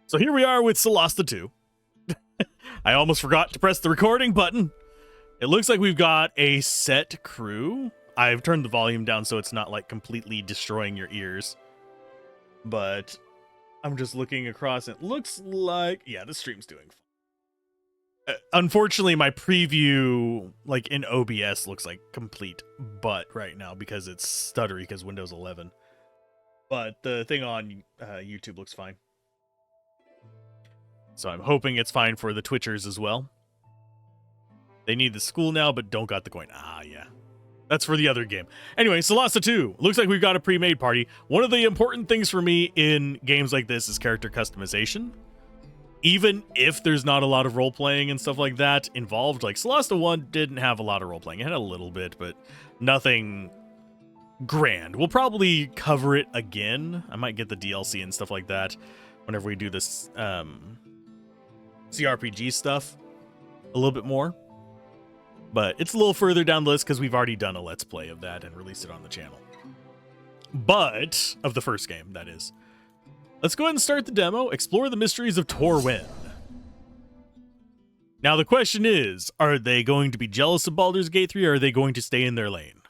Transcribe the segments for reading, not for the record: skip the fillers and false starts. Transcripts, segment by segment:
So here we are with Solasta 2. I almost forgot to press the recording button. It looks like we've got a set crew. I've turned the volume down so it's not like completely destroying your ears. But I'm just looking across. It looks like, yeah, the stream's doing fine. Unfortunately, my preview, like in OBS, looks like complete butt right now because it's stuttery because Windows 11. But the thing on YouTube looks fine. So I'm hoping it's fine for the Twitchers as well. They need the school now, but don't got the coin. Ah, yeah. That's for the other game. Anyway, Solasta 2. Looks like we've got a pre-made party. One of the important things for me in games like this is character customization. Even if there's not a lot of role-playing and stuff like that involved. Like, Solasta 1 didn't have a lot of role-playing. It had a little bit, but nothing grand. We'll probably cover it again. I might get the DLC and stuff like that whenever we do this cRPG stuff a little bit more. But it's a little further down the list because we've already done a Let's Play of that and released it on the channel. But, of the first game, that is. Let's go ahead and start the demo. Explore the mysteries of Torwin. Now the question is, are they going to be jealous of Baldur's Gate 3 or are they going to stay in their lane?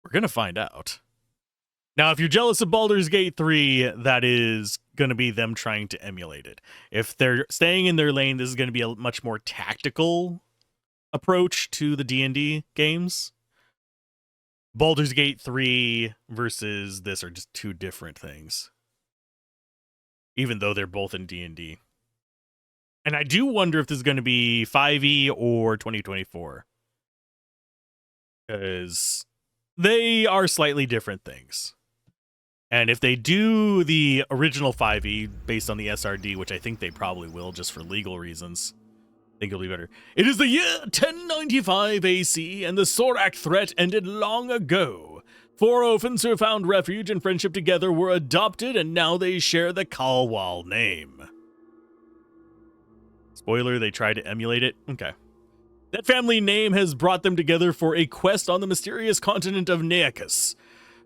We're going to find out. Now, if you're jealous of Baldur's Gate 3, that is going to be them trying to emulate it. If they're staying in their lane, this is going to be a much more tactical approach to the D&D games. Baldur's Gate 3 versus this are just two different things. Even though they're both in D&D. And I do wonder if this is going to be 5e or 2024. Because they are slightly different things. And if they do the original 5e based on the SRD, which I think they probably will just for legal reasons, I think it'll be better. It is the year 1095 AC, and the Sorak threat ended long ago. 4 orphans who found refuge and friendship together were adopted, and now they share the Kalwal name. Spoiler, they tried to emulate it? Okay. That family name has brought them together for a quest on the mysterious continent of Neacus.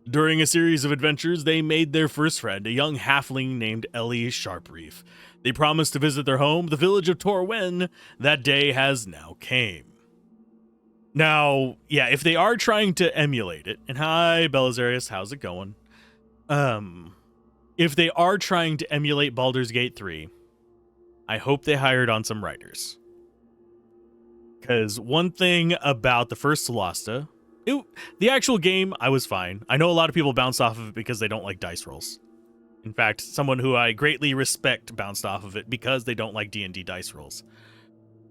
During a series of adventures, they made their first friend, a young halfling named Ellie Sharpreef. They promised to visit their home, the village of Torwin. That day has now came. Now, yeah, if they are trying to emulate it, and hi, Belisarius, how's it going? If they are trying to emulate Baldur's Gate 3, I hope they hired on some writers. Because one thing about the first Solasta, the actual game, I was fine. I know a lot of people bounced off of it because they don't like dice rolls. In fact, someone who I greatly respect bounced off of it because they don't like D&D dice rolls.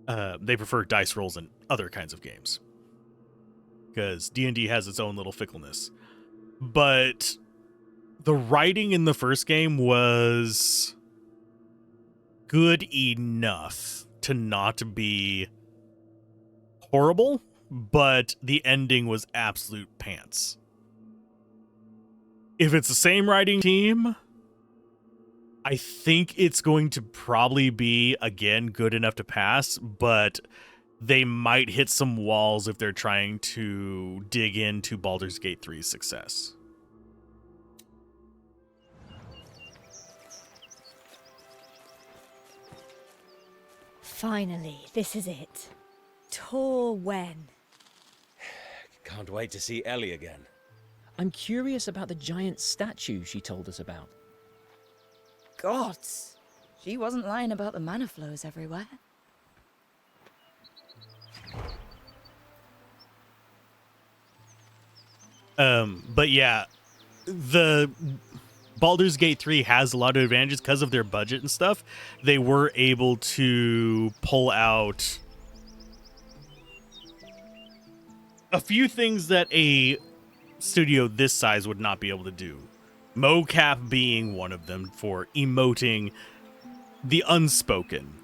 They prefer dice rolls in other kinds of games. Because D&D has its own little fickleness. But the writing in the first game was good enough to not be horrible, but the ending was absolute pants. If it's the same writing team, I think it's going to probably be, again, good enough to pass, but they might hit some walls if they're trying to dig into Baldur's Gate 3's success. Finally, this is it. Torwen. Can't wait to see Ellie again. I'm curious about the giant statue she told us about. Gods! She wasn't lying about the mana flows everywhere. But yeah, the Baldur's Gate 3 has a lot of advantages because of their budget and stuff. They were able to pull out a few things that a studio this size would not be able to do. Mocap being one of them for emoting the unspoken.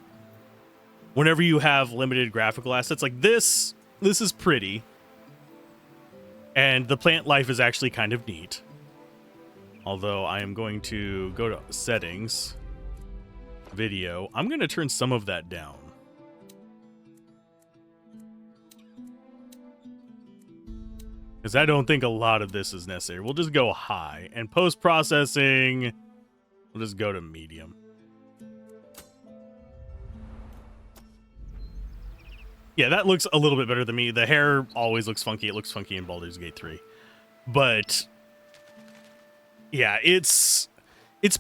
Whenever you have limited graphical assets like this is pretty. And the plant life is actually kind of neat. Although I am going to go to settings, video. I'm going to turn some of that down. Because I don't think a lot of this is necessary. We'll just go high. And post-processing, we'll just go to medium. Yeah, that looks a little bit better than me. The hair always looks funky. It looks funky in Baldur's Gate 3. But yeah, it's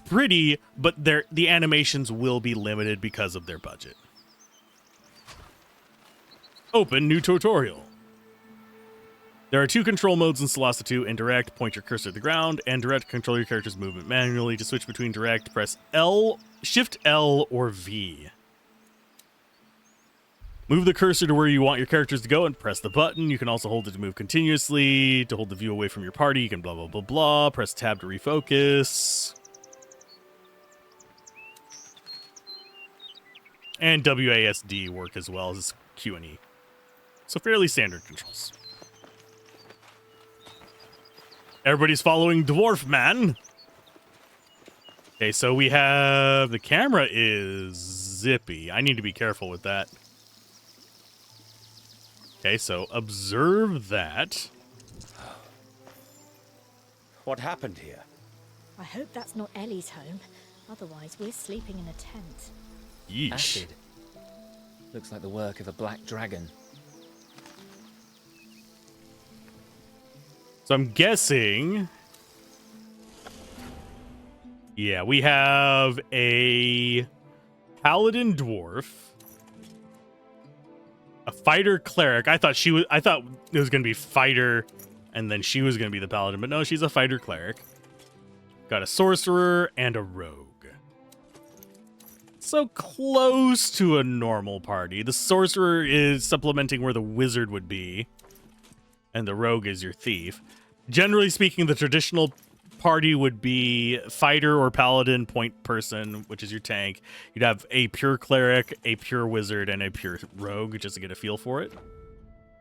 pretty, but the animations will be limited because of their budget. Open new tutorial. There are 2 control modes in Solasta 2, indirect, point your cursor to the ground, and direct, control your character's movement manually. To switch between direct, press Shift L or V. Move the cursor to where you want your characters to go and press the button. You can also hold it to move continuously. To hold the view away from your party, you can blah, blah, blah, blah. Press tab to refocus. And WASD work as well as Q and E. So fairly standard controls. Everybody's following Dwarf Man. Okay, so we have... The camera is zippy. I need to be careful with that. Okay, so observe that. What happened here? I hope that's not Ellie's home. Otherwise, we're sleeping in a tent. Yeesh. Acid. Looks like the work of a black dragon. So I'm guessing... Yeah, we have a paladin dwarf, a fighter cleric. I thought it was gonna be fighter, and then she was gonna be the paladin, but no, she's a fighter cleric. Got a sorcerer and a rogue. So close to a normal party. The sorcerer is supplementing where the wizard would be, and the rogue is your thief. Generally speaking, the traditional party would be fighter or paladin point person, which is your tank. You'd have a pure cleric, a pure wizard, and a pure rogue, just to get a feel for it.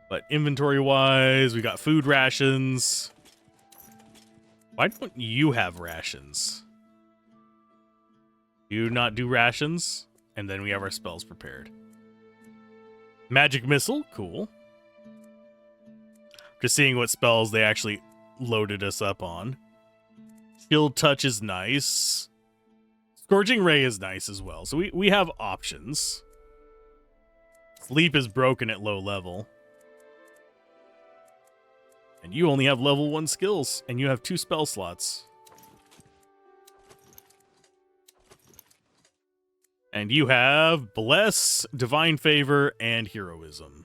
But inventory-wise, we got food rations. Why don't you have rations? Do you not do rations? And then we have our spells prepared. Magic missile, cool. Just seeing what spells they actually loaded us up on. Shield touch is nice. Scorching ray is nice as well. So we have options. Sleep is broken at low level. And you only have level 1 skills, and you have 2 spell slots. And you have Bless, Divine Favor, and Heroism.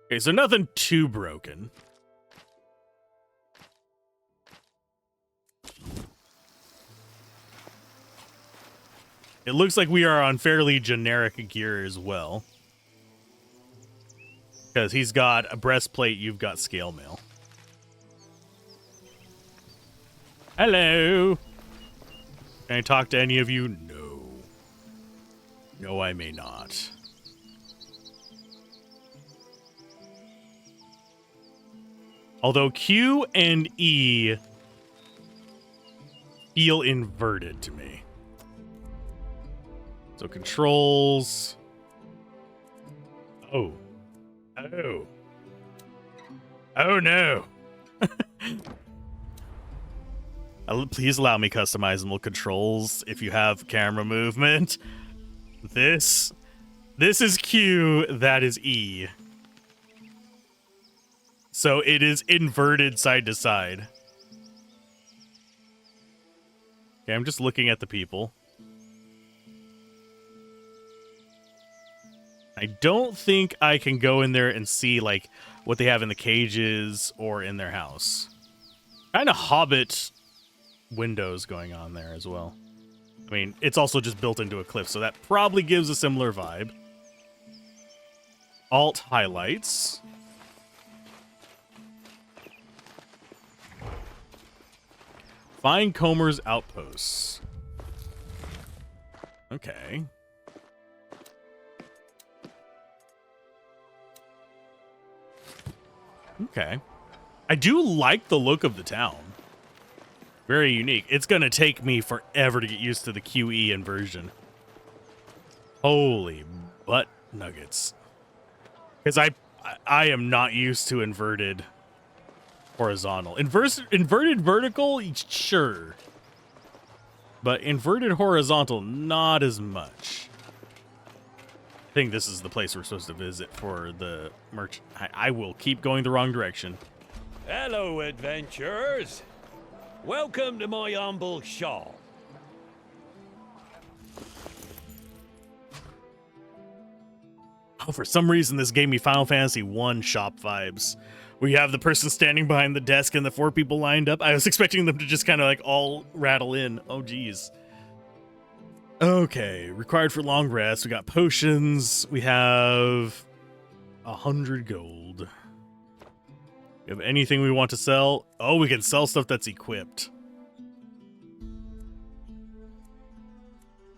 Okay, so nothing too broken. It looks like we are on fairly generic gear as well. Because he's got a breastplate, you've got scale mail. Hello! Can I talk to any of you? No. No, I may not. Although Q and E feel inverted to me. So controls. Oh. Oh. Oh no. Please allow me customizable controls if you have camera movement. This is Q, that is E. So it is inverted side to side. Okay, I'm just looking at the people. I don't think I can go in there and see, like, what they have in the cages or in their house. Kind of Hobbit windows going on there as well. I mean, it's also just built into a cliff, so that probably gives a similar vibe. Alt highlights. Find Comer's outposts. Okay. Okay. I do like the look of the town. Very unique. It's going to take me forever to get used to the QE inversion. Holy butt nuggets. Because I am not used to inverted horizontal. Inverted vertical, sure. But inverted horizontal, not as much. think this is the place we're supposed to visit for the merch. I will keep going the wrong direction. Hello, adventurers. Welcome to my humble shop. Oh, for some reason, this gave me Final Fantasy 1 shop vibes. Where you have the person standing behind the desk and the 4 people lined up. I was expecting them to just kind of like all rattle in. Oh, geez. Okay, required for long rest. We got potions. We have 100 gold. We have anything we want to sell? Oh, we can sell stuff that's equipped.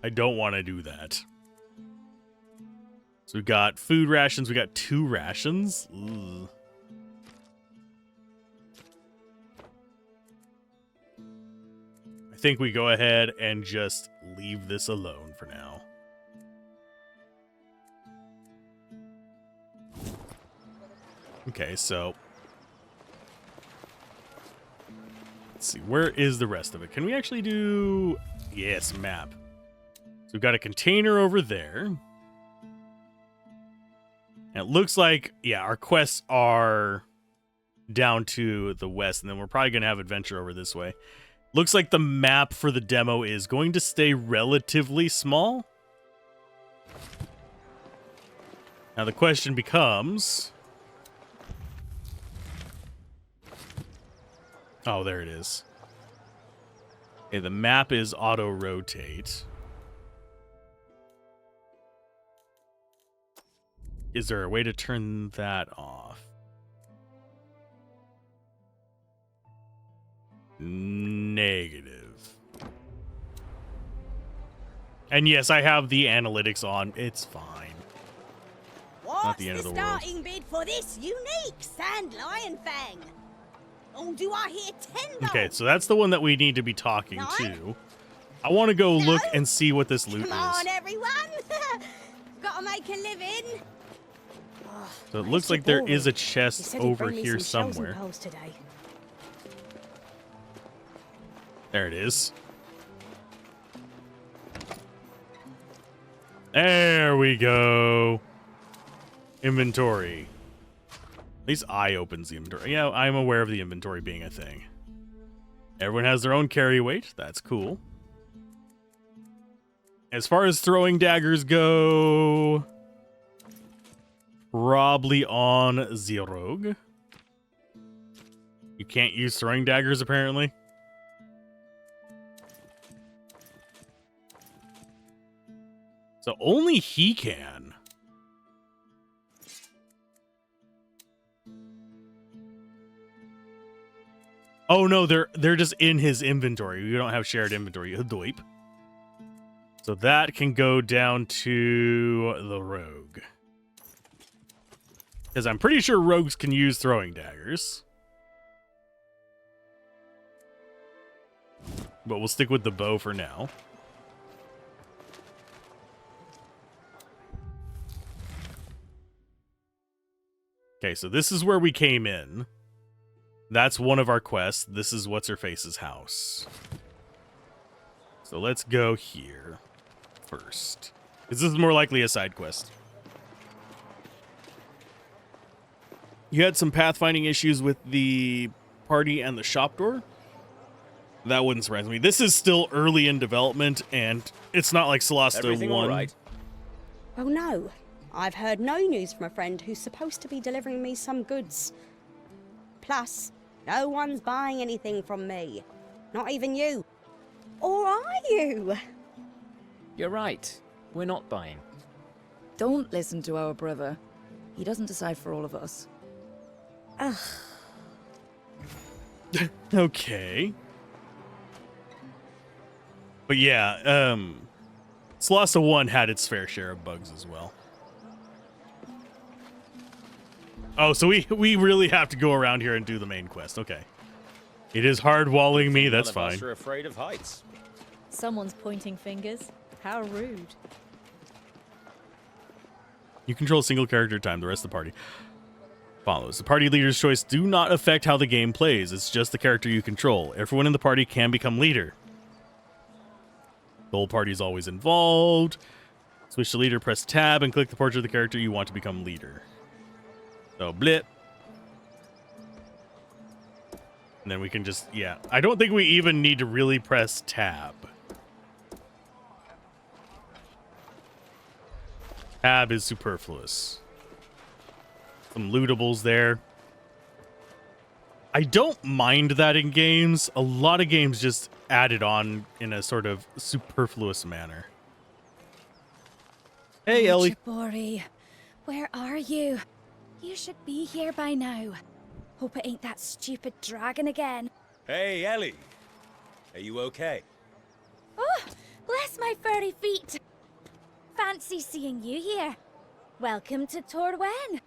I don't want to do that. So we got food rations. We got 2 rations. Ugh. I think we go ahead and just leave this alone for now. Okay, so let's see. Where is the rest of it? Can we actually do... Yes, map. So we've got a container over there. And it looks like, yeah, our quests are down to the west, and then we're probably going to have adventure over this way. Looks like the map for the demo is going to stay relatively small. Now the question becomes... Oh, there it is. Okay, the map is auto-rotate. Is there a way to turn that off? Negative. And yes, I have the analytics on. It's fine. What's Not the end of the world. starting bid for this unique Sand Lion Fang? Oh, do I hear 10 Okay, so that's the one that we need to be talking to. I want to go look and see what this loot Come on, is. everyone! Gotta make a living. So it looks like there is a chest over here somewhere. Today. There it is. There we go. Inventory. At least I opens the inventory. Yeah, I'm aware of the inventory being a thing. Everyone has their own carry weight. That's cool. As far as throwing daggers go, probably on the rogue. You can't use throwing daggers, apparently. So only he can. Oh no, they're just in his inventory. We don't have shared inventory. Doip. So that can go down to the rogue. Because I'm pretty sure rogues can use throwing daggers. But we'll stick with the bow for now. Okay, so this is where we came in. That's one of our quests. This is What's-Her-Face's house. So let's go here first. Because this is more likely a side quest. You had some pathfinding issues with the party and the shop door. That wouldn't surprise me. This is still early in development, and it's not like Solasta 1. Everything all right? Oh no, I've heard no news from a friend who's supposed to be delivering me some goods. Plus, no one's buying anything from me. Not even you. Or are you? You're right. We're not buying. Don't listen to our brother. He doesn't decide for all of us. Ugh. Okay. But yeah, Solasta 1 had its fair share of bugs as well. Oh, so we really have to go around here and do the main quest. Okay. It is hard walling me, that's None of fine. us are afraid of heights. Someone's pointing fingers. How rude. You control a single character at a time, the rest of the party follows. The party leader's choice do not affect how the game plays. It's just the character you control. Everyone in the party can become leader. The whole party is always involved. Switch to leader, press tab, and click the portrait of the character you want to become leader. So, blip. And then we can just, yeah. I don't think we even need to really press tab. Tab is superfluous. Some lootables there. I don't mind that in games. A lot of games just add it on in a sort of superfluous manner. Hey, Ellie. Jabori, where are you? You should be here by now. Hope it ain't that stupid dragon again. Hey, Ellie. Are you okay? Oh, bless my furry feet. Fancy seeing you here. Welcome to Torwen.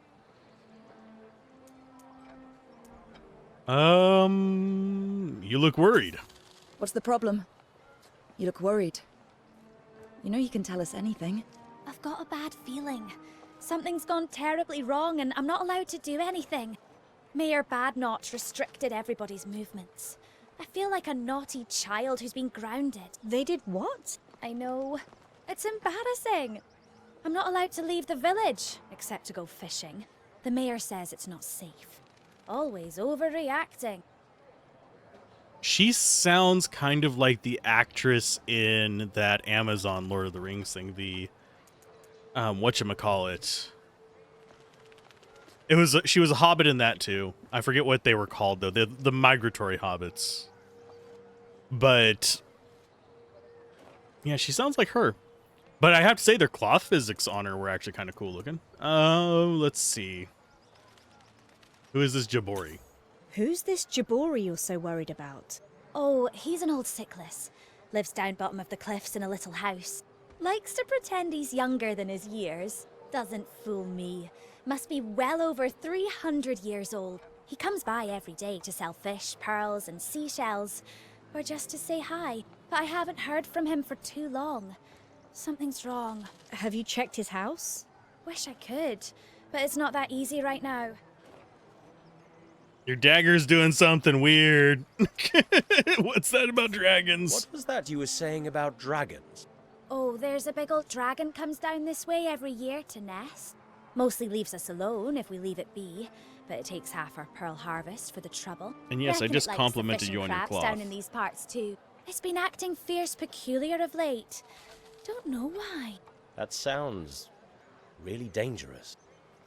You look worried. What's the problem? You look worried. You know you can tell us anything. I've got a bad feeling. Something's gone terribly wrong and I'm not allowed to do anything. Mayor Badnotch restricted everybody's movements. I feel like a naughty child who's been grounded. They did what? I know. It's embarrassing. I'm not allowed to leave the village, except to go fishing. The mayor says it's not safe. Always overreacting. She sounds kind of like the actress in that Amazon Lord of the Rings thing. The whatchamacallit. She was a hobbit in that too. I forget what they were called though. The migratory hobbits. But yeah, she sounds like her. But I have to say their cloth physics on her were actually kind of cool looking. Let's see. Who is this Jabori? Who's this Jabori you're so worried about? Oh, he's an old sickless. Lives down bottom of the cliffs in a little house. Likes to pretend he's younger than his years. Doesn't fool me. Must be well over 300 years old. He comes by every day to sell fish, pearls, and seashells. Or just to say hi. But I haven't heard from him for too long. Something's wrong. Have you checked his house? Wish I could, but it's not that easy right now. Your dagger's doing something weird. What's that about dragons? What was that you were saying about dragons? Oh, there's a big old dragon comes down this way every year to nest. Mostly leaves us alone if we leave it be, but it takes half our pearl harvest for the trouble. And yes, I Reckon just it likes complimented the fish you and on your crabs cloth. down in these parts too. It's been acting fierce peculiar of late. Don't know why. That sounds really dangerous.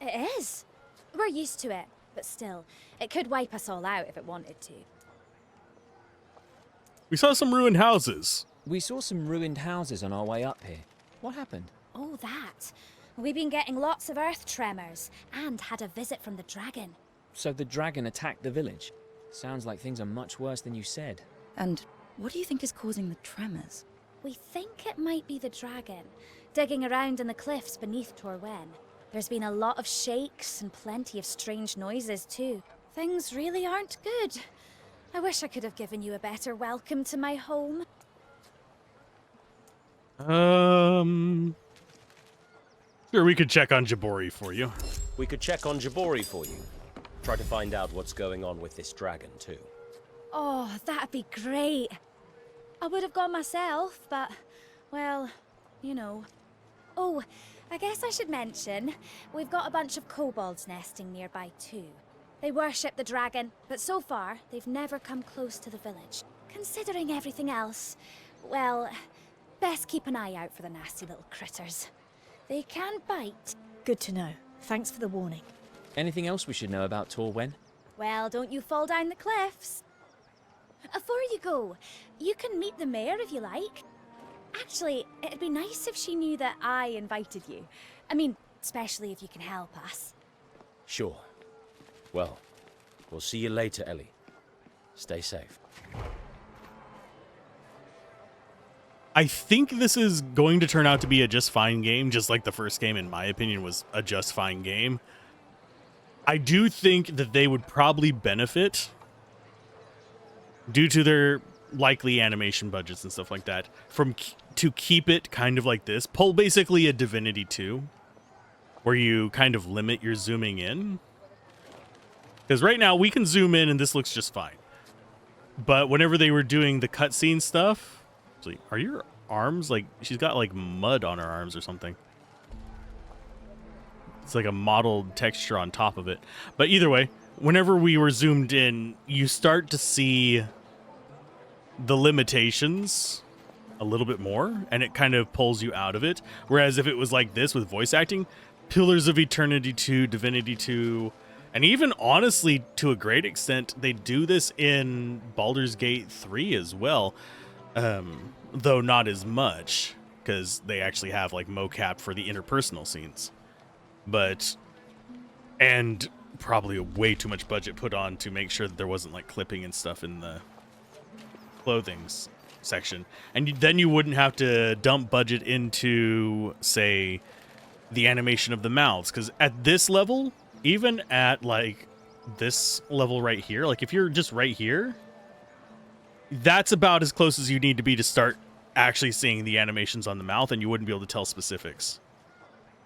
It is. We're used to it, but still, it could wipe us all out if it wanted to. We saw some ruined houses. We saw some ruined houses on our way up here. What happened? Oh, that. We've been getting lots of earth tremors and had a visit from the dragon. So the dragon attacked the village. Sounds like things are much worse than you said. And what do you think is causing the tremors? We think it might be the dragon, digging around in the cliffs beneath Torwen. There's been a lot of shakes and plenty of strange noises too. Things really aren't good. I wish I could have given you a better welcome to my home. Sure, we could check on Jabori for you. We could check on Jabori for you. Try to find out what's going on with this dragon, too. Oh, that'd be great. I would have gone myself, but, well, you know. Oh, I guess I should mention, we've got a bunch of kobolds nesting nearby too. They worship the dragon, but so far, they've never come close to the village. Considering everything else, well, best keep an eye out for the nasty little critters. They can bite. Good to know. Thanks for the warning. Anything else we should know about Torwen? Well, don't you fall down the cliffs. Before you go, you can meet the mayor if you like. Actually, it'd be nice if she knew that I invited you. I mean, especially if you can help us. Sure. Well, we'll see you later, Ellie. Stay safe. I think this is going to turn out to be a just fine game, just like the first game, in my opinion, was a just fine game. I do think that they would probably benefit, due to their likely animation budgets and stuff like that, to keep it kind of like this. Pull basically a Divinity 2, where you kind of limit your zooming in. Because right now we can zoom in and this looks just fine. But whenever they were doing the cutscene stuff, actually, are your arms. Like, she's got, like, mud on her arms or something. It's like a mottled texture on top of it. But either way, whenever we were zoomed in, you start to see the limitations a little bit more, and it kind of pulls you out of it. Whereas if it was like this with voice acting, Pillars of Eternity 2, Divinity 2, and even honestly, to a great extent, they do this in Baldur's Gate 3 as well, though not as much, because they actually have like mocap for the interpersonal scenes. But, and probably way too much budget put on to make sure that there wasn't like clipping and stuff in the clothing section. And then you wouldn't have to dump budget into, say, the animation of the mouths, because at this level, even at like this level right here, like if you're just right here, that's about as close as you need to be to start actually seeing the animations on the mouth, and you wouldn't be able to tell specifics.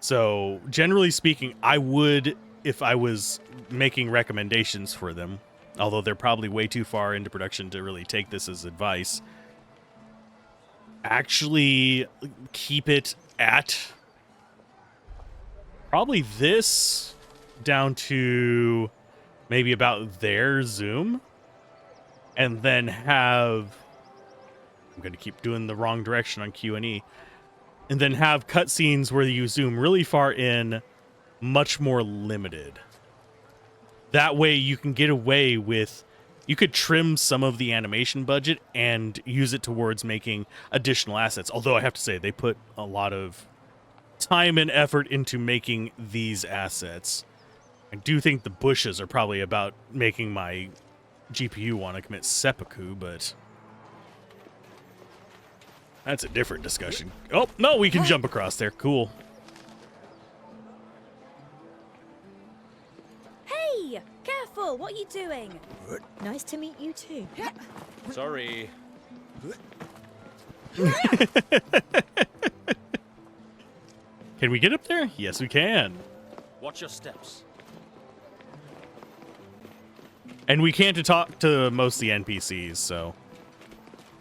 So generally speaking, I would, if I was making recommendations for them, although they're probably way too far into production to really take this as advice, actually keep it at probably this down to maybe about their zoom, and then have, I'm going to keep doing the wrong direction on Q&E, and then have cutscenes where you zoom really far in, much more limited. That way you can get away with, you could trim some of the animation budget and use it towards making additional assets. Although I have to say, they put a lot of time and effort into making these assets. I do think the bushes are probably about making my GPU want to commit seppuku, but that's a different discussion. Oh, no, we can jump across there. Cool. Hey! Careful! What are you doing? Nice to meet you too. Sorry. Can we get up there? Yes, we can. Watch your steps. And we can't talk to most of the NPCs, so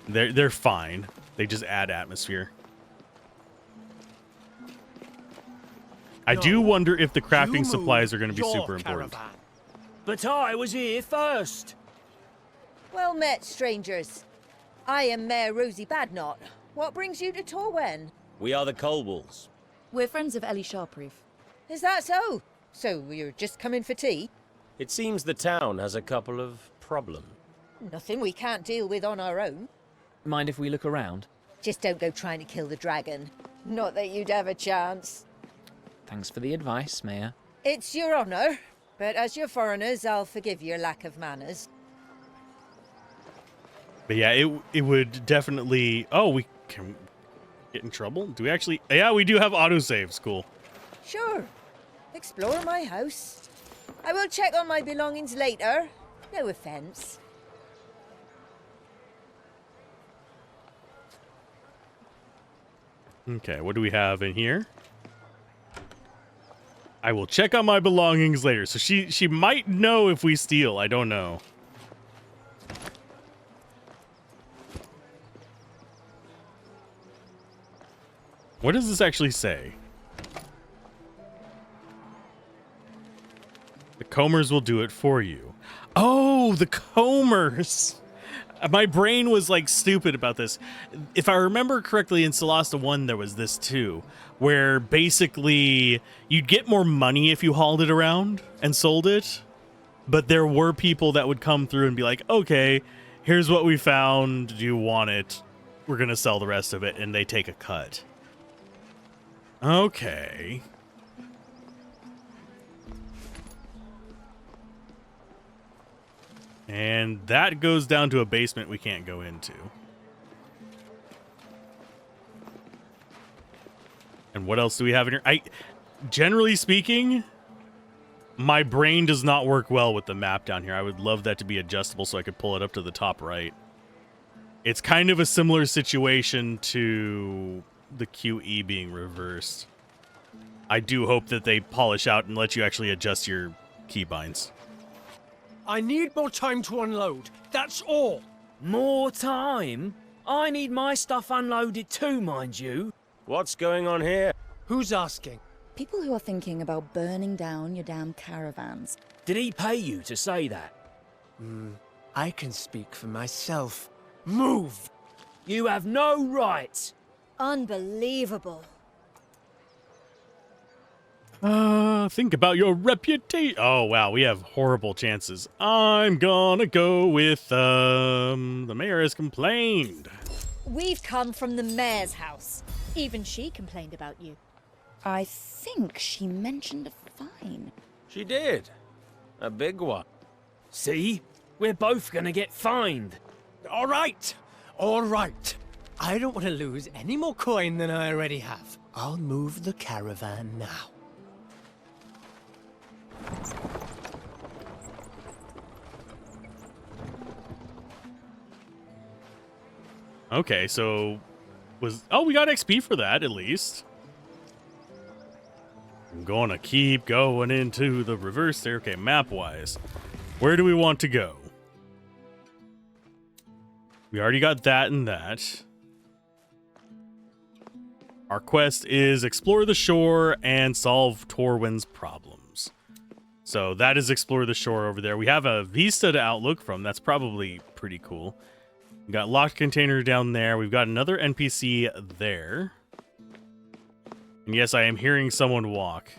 they're fine. They just add atmosphere. I do wonder if the crafting supplies are going to be super important. But I was here first. Well met, strangers. I am Mayor Rosie Badnot. What brings you to Torwen? We are the Colewolves. We're friends of Ellie Sharproof. Is that so? So you're just coming for tea? It seems the town has a couple of problems. Nothing we can't deal with on our own. Mind if we look around? Just don't go trying to kill the dragon. Not that you'd have a chance. Thanks for the advice, Mayor. It's your honour, but as you're foreigners, I'll forgive your lack of manners. But yeah, it would definitely... Oh, we can get in trouble? Do we actually... Yeah, we do have autosaves. Cool. Sure. Explore my house. I will check on my belongings later. No offence. Okay, what do we have in here? I will check on my belongings later. So she might know if we steal. I don't know. What does this actually say? The combers will do it for you. Oh, the combers! My brain was like stupid about this. If I remember correctly, in Solasta 1 there was this too, where basically you'd get more money if you hauled it around and sold it, but there were people that would come through and be like, okay, here's what we found, do you want it? We're gonna sell the rest of it, and they take a cut. Okay. And that goes down to a basement we can't go into. And what else do we have in here? Generally speaking, my brain does not work well with the map down here. I would love that to be adjustable so I could pull it up to the top right. It's kind of a similar situation to the QE being reversed. I do hope that they polish out and let you actually adjust your keybinds. I need more time to unload. That's all. More time? I need my stuff unloaded too, mind you. What's going on here? Who's asking? People who are thinking about burning down your damn caravans. Did he pay you to say that? I can speak for myself. Move! You have no right. Unbelievable. Think about your reputation. Oh, wow, we have horrible chances. I'm gonna go with, the mayor has complained. We've come from the mayor's house. Even she complained about you. I think she mentioned a fine. She did. A big one. See? We're both gonna get fined. All right. I don't want to lose any more coin than I already have. I'll move the caravan now. Okay, so we got XP for that at least. I'm gonna keep going into the reverse there. Okay, map-wise, where do we want to go? We already got that and that. Our quest is explore the shore and solve Torwin's problems. So that is explore the shore over there. We have a vista to outlook from. That's probably pretty cool. We got locked container down there. We've got another NPC there. And yes, I am hearing someone walk.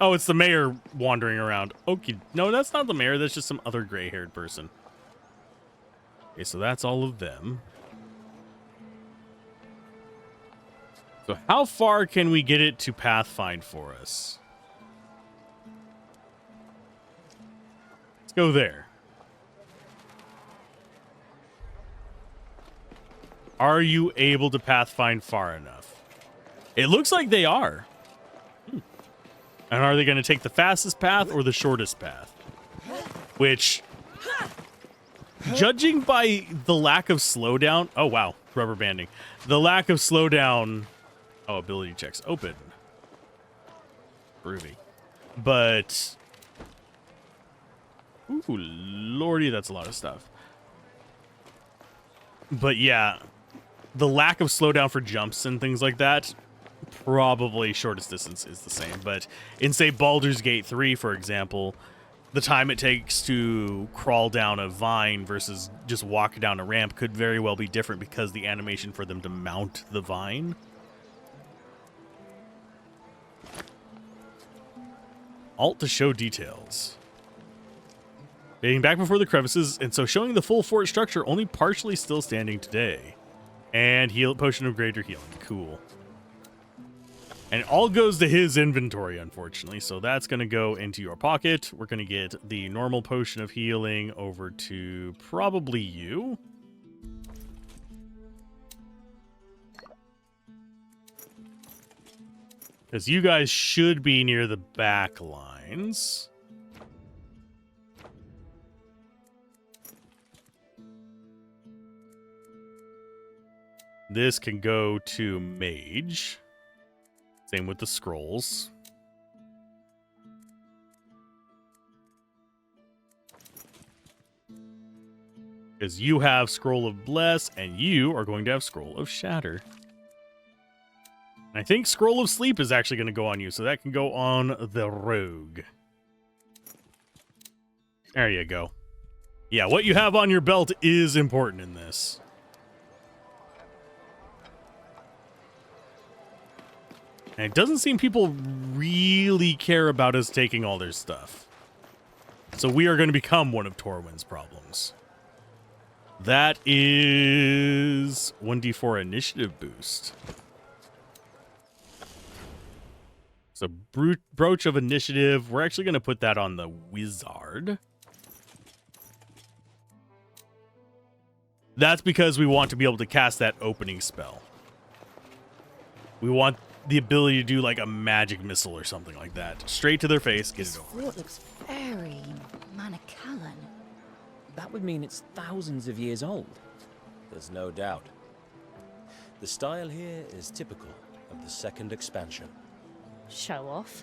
Oh, it's the mayor wandering around. Okay, no, that's not the mayor. That's just some other gray-haired person. Okay, so that's all of them. So how far can we get it to Pathfind for us? Let's go there. Are you able to Pathfind far enough? It looks like they are. And are they going to take the fastest path or the shortest path? Which, judging by the lack of slowdown... Oh, wow. Rubber banding. The lack of slowdown... Oh, ability checks open. Groovy. But... Ooh, lordy, that's a lot of stuff. But yeah... The lack of slowdown for jumps and things like that, probably shortest distance is the same. But in, say, Baldur's Gate 3, for example, the time it takes to crawl down a vine versus just walk down a ramp could very well be different because the animation for them to mount the vine. Alt to show details. Dating back before the crevices, and so showing the full fort structure only partially still standing today. And heal potion of greater healing. Cool. And it all goes to his inventory, unfortunately. So that's going to go into your pocket. We're going to get the normal potion of healing over to probably you. Because you guys should be near the back lines. This can go to Mage. Same with the scrolls. Because you have Scroll of Bless, and you are going to have Scroll of Shatter. And I think Scroll of Sleep is actually going to go on you, so that can go on the Rogue. There you go. Yeah, what you have on your belt is important in this. And it doesn't seem people really care about us taking all their stuff. So we are going to become one of Torwin's problems. That is 1d4 initiative boost. So Brooch of Initiative, we're actually going to put that on the Wizard. That's because we want to be able to cast that opening spell. We want the ability to do like a magic missile or something like that. Straight to their face, get it over. Fort looks very Manicalan. That would mean it's thousands of years old. There's no doubt. The style here is typical of the second expansion. Show off.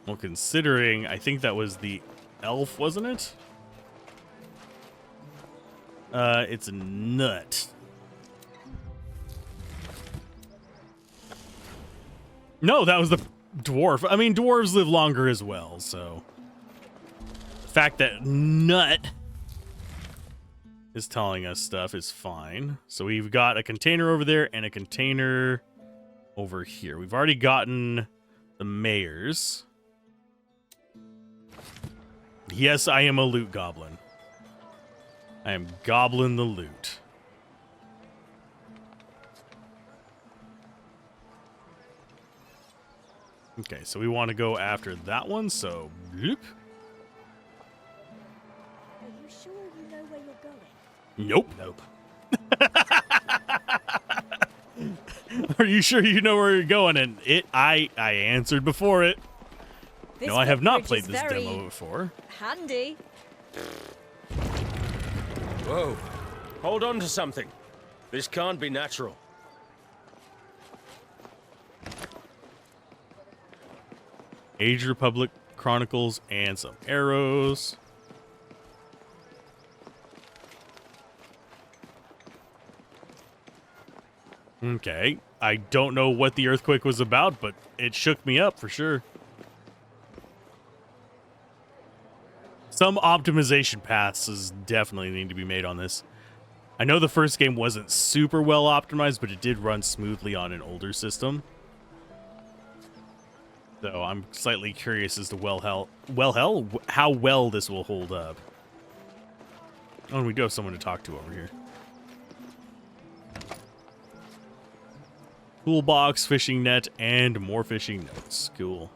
Well, considering, I think that was the elf, wasn't it? It's a nut. No, that was the dwarf. I mean, dwarves live longer as well, so the fact that nut is telling us stuff is fine. So we've got a container over there and a container over here. We've already gotten the mayor's. Yes, I am a loot goblin. I am goblin the loot. Okay, so we want to go after that one, so bloop. Are you sure you know where you're going? Nope. Are you sure you know where you're going? And I answered before it. No, I have not played this demo before. Handy. Whoa. Hold on to something. This can't be natural. Age Republic Chronicles and some arrows. Okay. I don't know what the earthquake was about, but it shook me up for sure. Some optimization passes definitely need to be made on this. I know the first game wasn't super well optimized, but it did run smoothly on an older system. So I'm slightly curious as to how well this will hold up. Oh, and we do have someone to talk to over here. Toolbox, fishing net, and more fishing notes. Cool.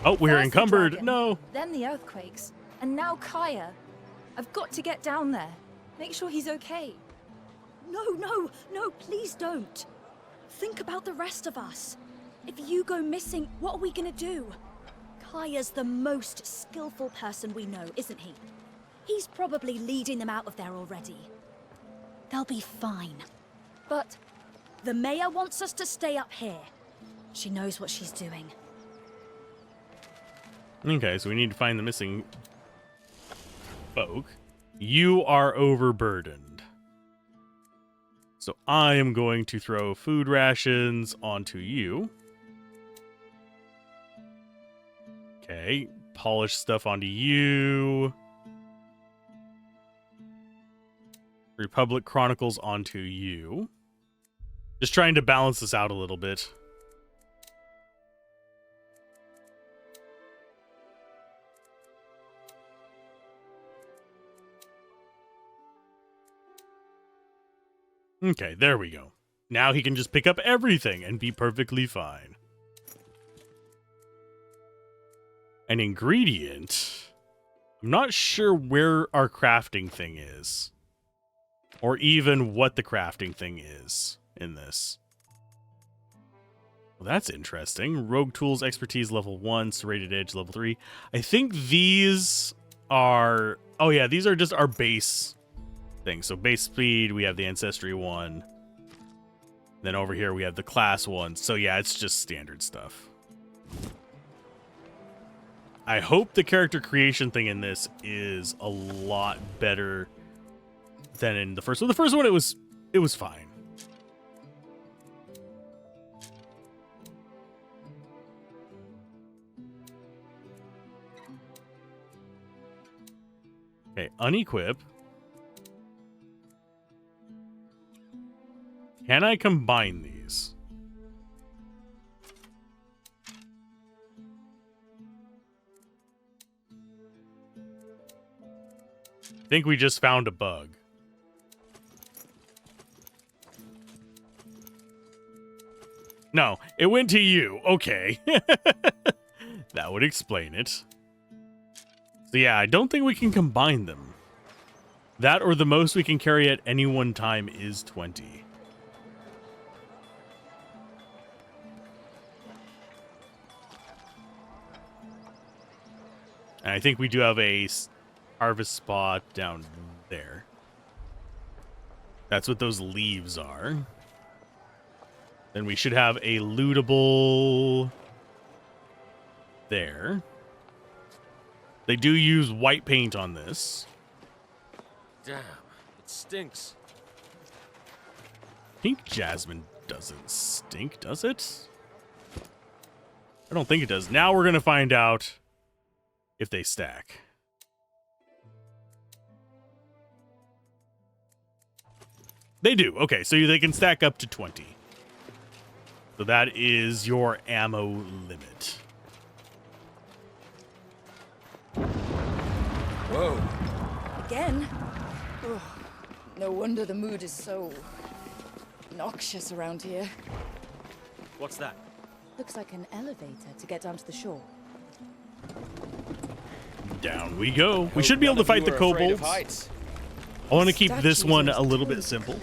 Oh, we're First the encumbered. dragon, No. Then the earthquakes. And now Kaya. I've got to get down there. Make sure he's okay. No, please don't. Think about the rest of us. If you go missing, what are we gonna do? Kaya's the most skillful person we know, isn't he? He's probably leading them out of there already. They'll be fine. But the mayor wants us to stay up here. She knows what she's doing. Okay, so we need to find the missing folk. You are overburdened. So I am going to throw food rations onto you. Okay, polish stuff onto you. Republic Chronicles onto you. Just trying to balance this out a little bit. Okay, there we go. Now he can just pick up everything and be perfectly fine. An ingredient. I'm not sure where our crafting thing is. Or even what the crafting thing is in this. Well, that's interesting. Rogue Tools Expertise level 1, Serrated Edge level 3. I think these are... Oh yeah, these are just our base things. So base speed, we have the Ancestry one. Then over here we have the class one. So yeah, it's just standard stuff. I hope the character creation thing in this is a lot better than in the first one. The first one, it was fine. Okay, unequip. Can I combine these? I think we just found a bug. No, it went to you. Okay. That would explain it. So yeah, I don't think we can combine them. That or the most we can carry at any one time is 20. And I think we do have a harvest spot down there. That's what those leaves are. Then we should have a lootable there. They do use white paint on this. Damn, it stinks. Pink jasmine doesn't stink, does it? I don't think it does. Now we're going to find out if they stack. They do. Okay, so they can stack up to 20. So that is your ammo limit. Whoa. Again? Ugh, no wonder the mood is so noxious around here. What's that? Looks like an elevator to get down to the shore. Down we go. We should be able to fight the kobolds. I want to keep this one a little bit simple.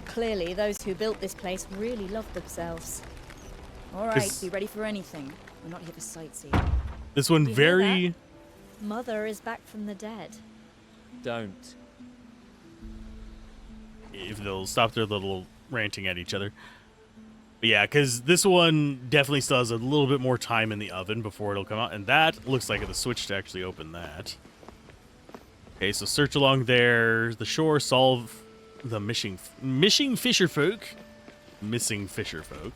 Clearly, those who built this place really loved themselves. All right, be ready for anything. We're not here for sightseeing. This one You hear very... Mother is back from the dead. Don't. If they'll stop their little ranting at each other. But yeah, because this one definitely still has a little bit more time in the oven before it'll come out. And that looks like the switch to actually open that. Okay, so search along there. The shore, solve the missing fisher folk. Missing fisher folk.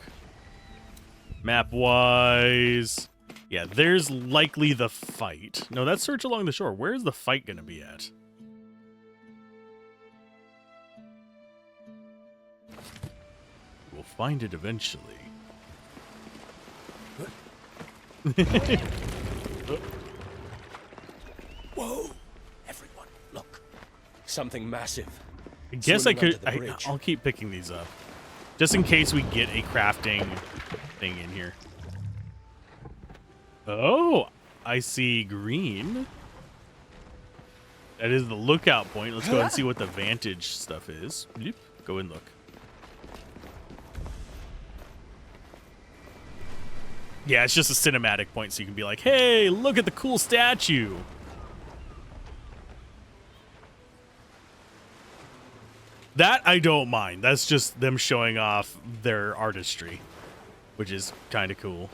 Map-wise... Yeah, there's likely the fight. No, that's search along the shore. Where's the fight going to be at? We'll find it eventually. Whoa! Everyone, look. Something massive. I guess I Swimming could... under the bridge. I'll keep picking these up. Just in case we get a crafting thing in here. Oh, I see green. That is the lookout point. Let's go ahead and see what the vantage stuff is. Bloop. Go and look. Yeah, it's just a cinematic point, so you can be like, hey, look at the cool statue. That I don't mind. That's just them showing off their artistry, which is kind of cool.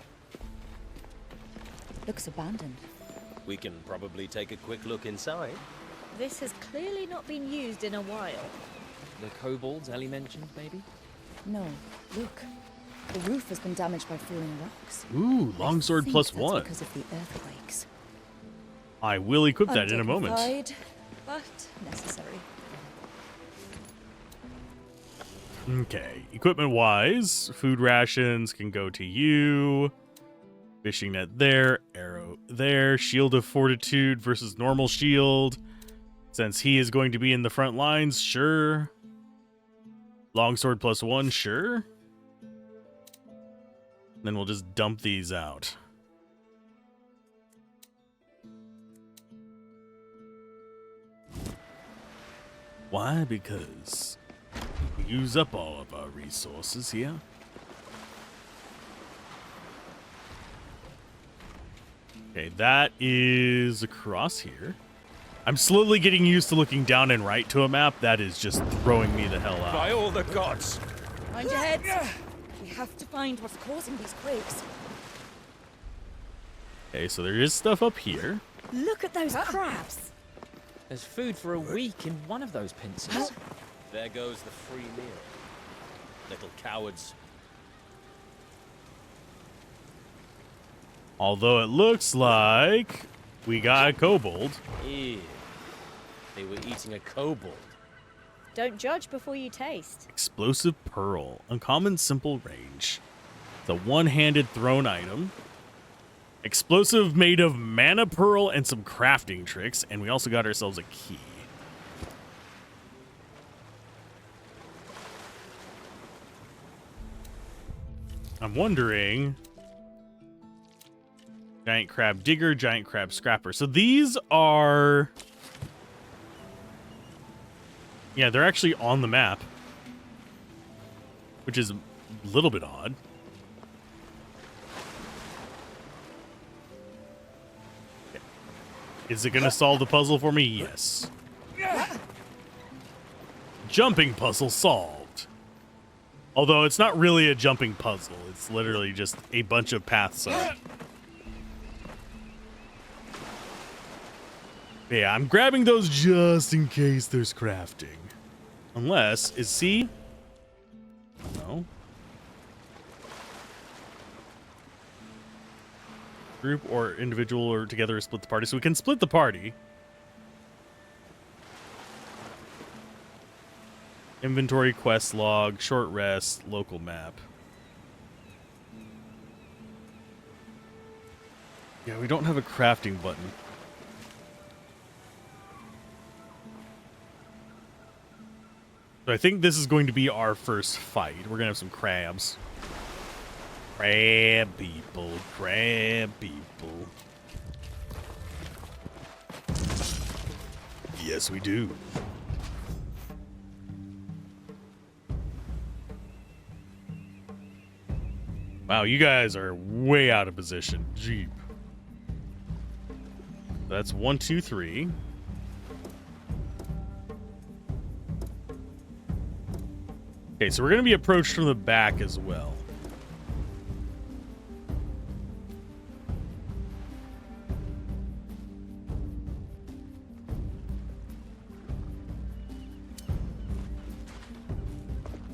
Looks abandoned. We can probably take a quick look inside. This has clearly not been used in a while. The kobolds Ellie mentioned, maybe? No, look. The roof has been damaged by falling rocks. Ooh, longsword I think plus that's one. because of the earthquakes. I will equip that in a moment. Undignified, but necessary. Okay, equipment-wise, food rations can go to you. Fishing net there, arrow there, shield of fortitude versus normal shield. Since he is going to be in the front lines, sure. Longsword plus one, sure. Then we'll just dump these out. Why? Because we use up all of our resources here. Okay, that is across here. I'm slowly getting used to looking down and right to a map. That is just throwing me the hell out. By all the gods! Mind your heads! We have to find what's causing these quakes. Okay, so there is stuff up here. Look at those crabs. There's food for a week in one of those pincers. There goes the free meal. Little cowards. Although it looks like we got a kobold. Ew. They were eating a kobold. Don't judge before you taste. Explosive Pearl. Uncommon simple range. The one-handed thrown item. Explosive made of mana pearl and some crafting tricks. And we also got ourselves a key. I'm wondering... Giant crab digger, giant crab scrapper. So these are... Yeah, they're actually on the map. Which is a little bit odd. Okay. Is it going to solve the puzzle for me? Yes. Jumping puzzle solved. Although it's not really a jumping puzzle. It's literally just a bunch of paths up. Yeah, I'm grabbing those just in case there's crafting. Unless, is C? No. Group or individual or together split the party. So we can split the party. Inventory, quest log, short rest, local map. Yeah, we don't have a crafting button. So I think this is going to be our first fight. We're going to have some crabs. Crab people, crab people. Yes, we do. Wow, you guys are way out of position. Jeep. That's 1, 2, 3. Okay, so we're going to be approached from the back as well.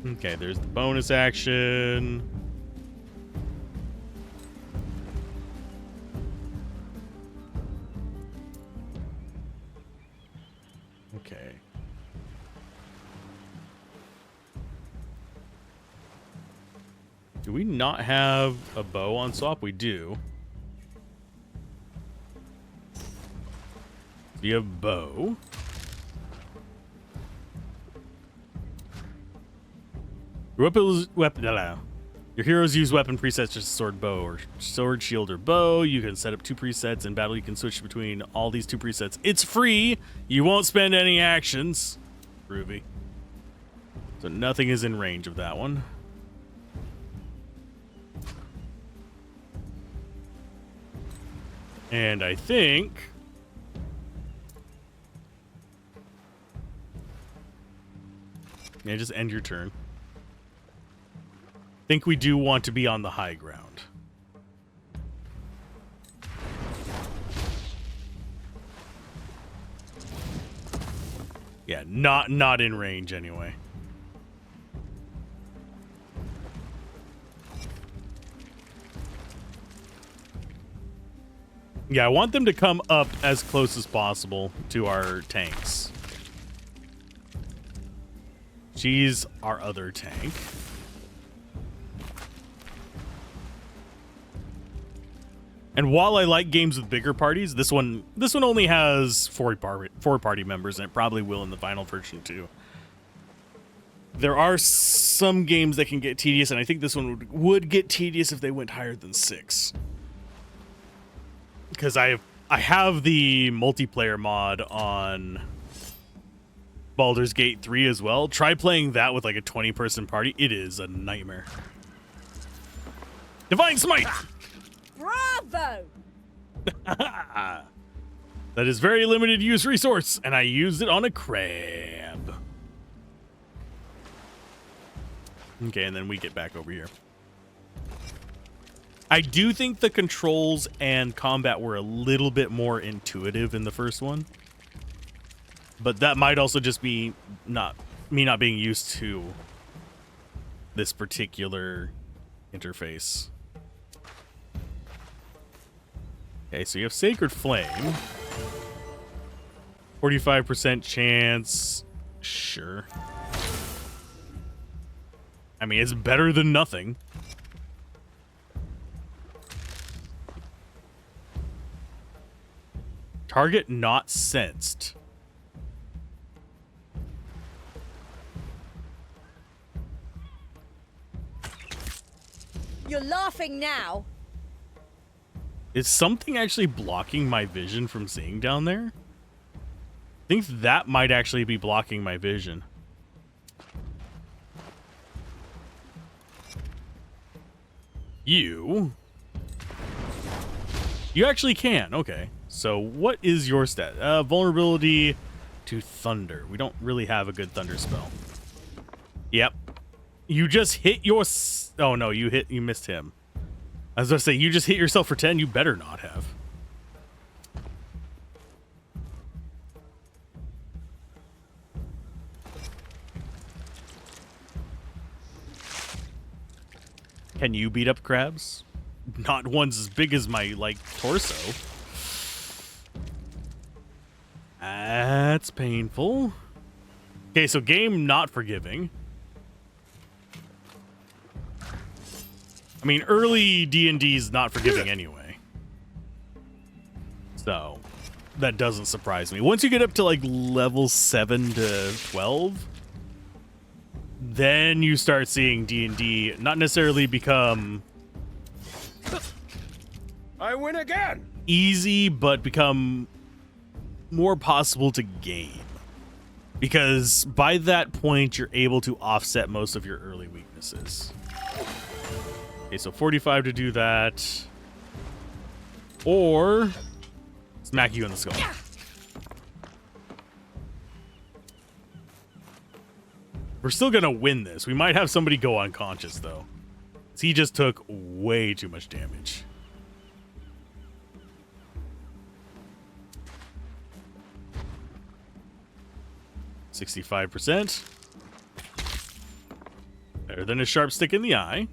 Okay, there's the bonus action. Okay. Do we not have a bow on swap? We do. We have bow. Your heroes use weapon presets such as sword, bow, or sword, shield, or bow. You can set up 2 presets. In battle, you can switch between all these 2 presets. It's free. You won't spend any actions. Groovy. So nothing is in range of that one. And I think... yeah, just end your turn. I think we do want to be on the high ground. Yeah, not in range anyway. Yeah, I want them to come up as close as possible to our tanks. She's our other tank. And while I like games with bigger parties, this one only has 4 party members, and it probably will in the final version too. There are some games that can get tedious, and I think this one would get tedious if they went higher than 6. Because I have the multiplayer mod on Baldur's Gate 3 as well. Try playing that with like a 20-person party. It is a nightmare. Divine Smite! Bravo! That is very limited use resource, and I used it on a crab. Okay, and then we get back over here. I do think the controls and combat were a little bit more intuitive in the first one. But that might also just be me not being used to this particular interface. Okay, so you have Sacred Flame. 45% chance. Sure. I mean, it's better than nothing. Target not sensed. You're laughing now. Is something actually blocking my vision from seeing down there? I think that might actually be blocking my vision. You actually can. Okay. So what is your stat? Vulnerability to thunder. We don't really have a good thunder spell. Yep. You just hit your... oh, no. You missed him. I was going to say, you just hit yourself for 10. You better not have. Can you beat up crabs? Not ones as big as my, like, torso. That's painful. Okay, so game not forgiving. I mean, early D&D is not forgiving anyway. So, that doesn't surprise me. Once you get up to, like, level 7 to 12, then you start seeing D&D not necessarily become... I win again! Easy, but become more possible to game. Because by that point, you're able to offset most of your early weaknesses. Okay, so 45 to do that. Or smack you in the skull. We're still gonna win this. We might have somebody go unconscious, though. He just took way too much damage. %. Better than a sharp stick in the eye.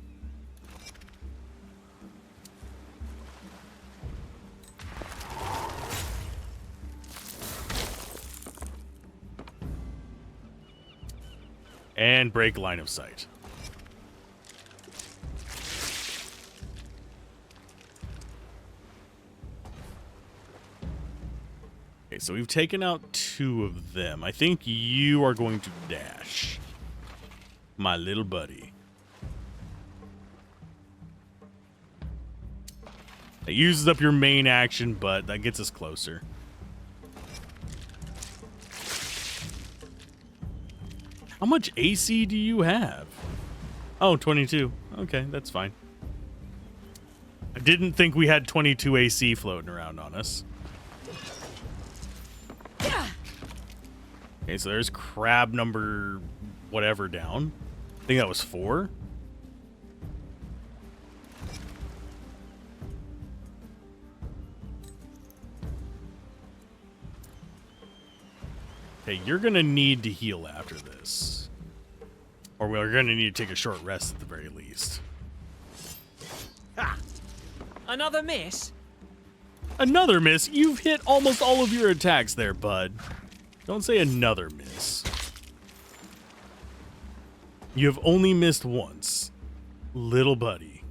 And break line of sight. Okay, so we've taken out 2 of them. I think you are going to dash, my little buddy. It uses up your main action, but that gets us closer. How much AC do you have? Oh, 22. Okay, that's fine. I didn't think we had 22 AC floating around on us. Okay, so there's crab number whatever down. I think that was 4. Okay, you're gonna need to heal after this. Or we're gonna need to take a short rest at the very least. Ha! Another miss? Another miss? You've hit almost all of your attacks there, bud. Don't say another miss. You have only missed once, little buddy.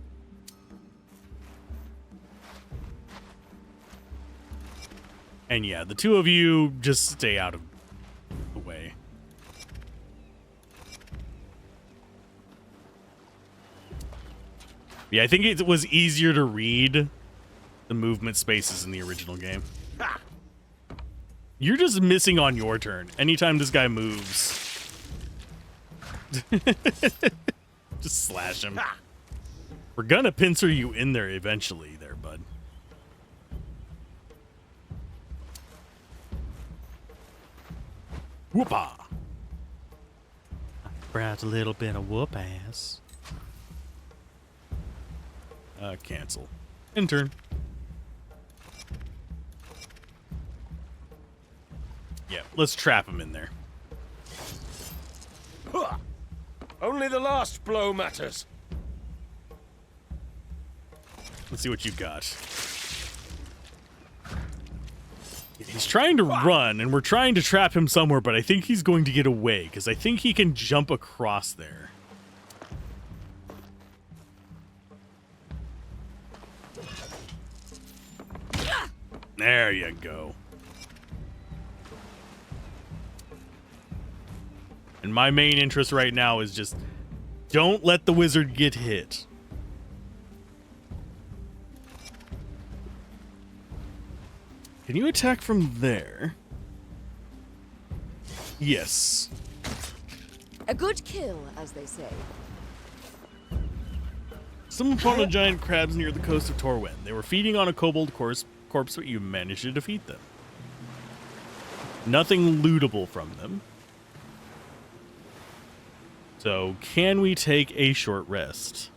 And yeah, the 2 of you just stay out of the way. Yeah, I think it was easier to read the movement spaces in the original game. Ha! You're just missing on your turn. Anytime this guy moves, just slash him. Ha! We're gonna pincer you in there eventually there, bud. Whoop-ah! Brought a little bit of whoop-ass. Cancel. Intern. Yeah, let's trap him in there. Huh. Only the last blow matters. Let's see what you got. He's trying to run, and we're trying to trap him somewhere, but I think he's going to get away, because I think he can jump across there. There you go. And my main interest right now is just don't let the wizard get hit. Can you attack from there? Yes. A good kill, as they say. Stumbled upon a giant crabs near the coast of Torwin. They were feeding on a kobold corpse, but you managed to defeat them. Nothing lootable from them. So, can we take a short rest?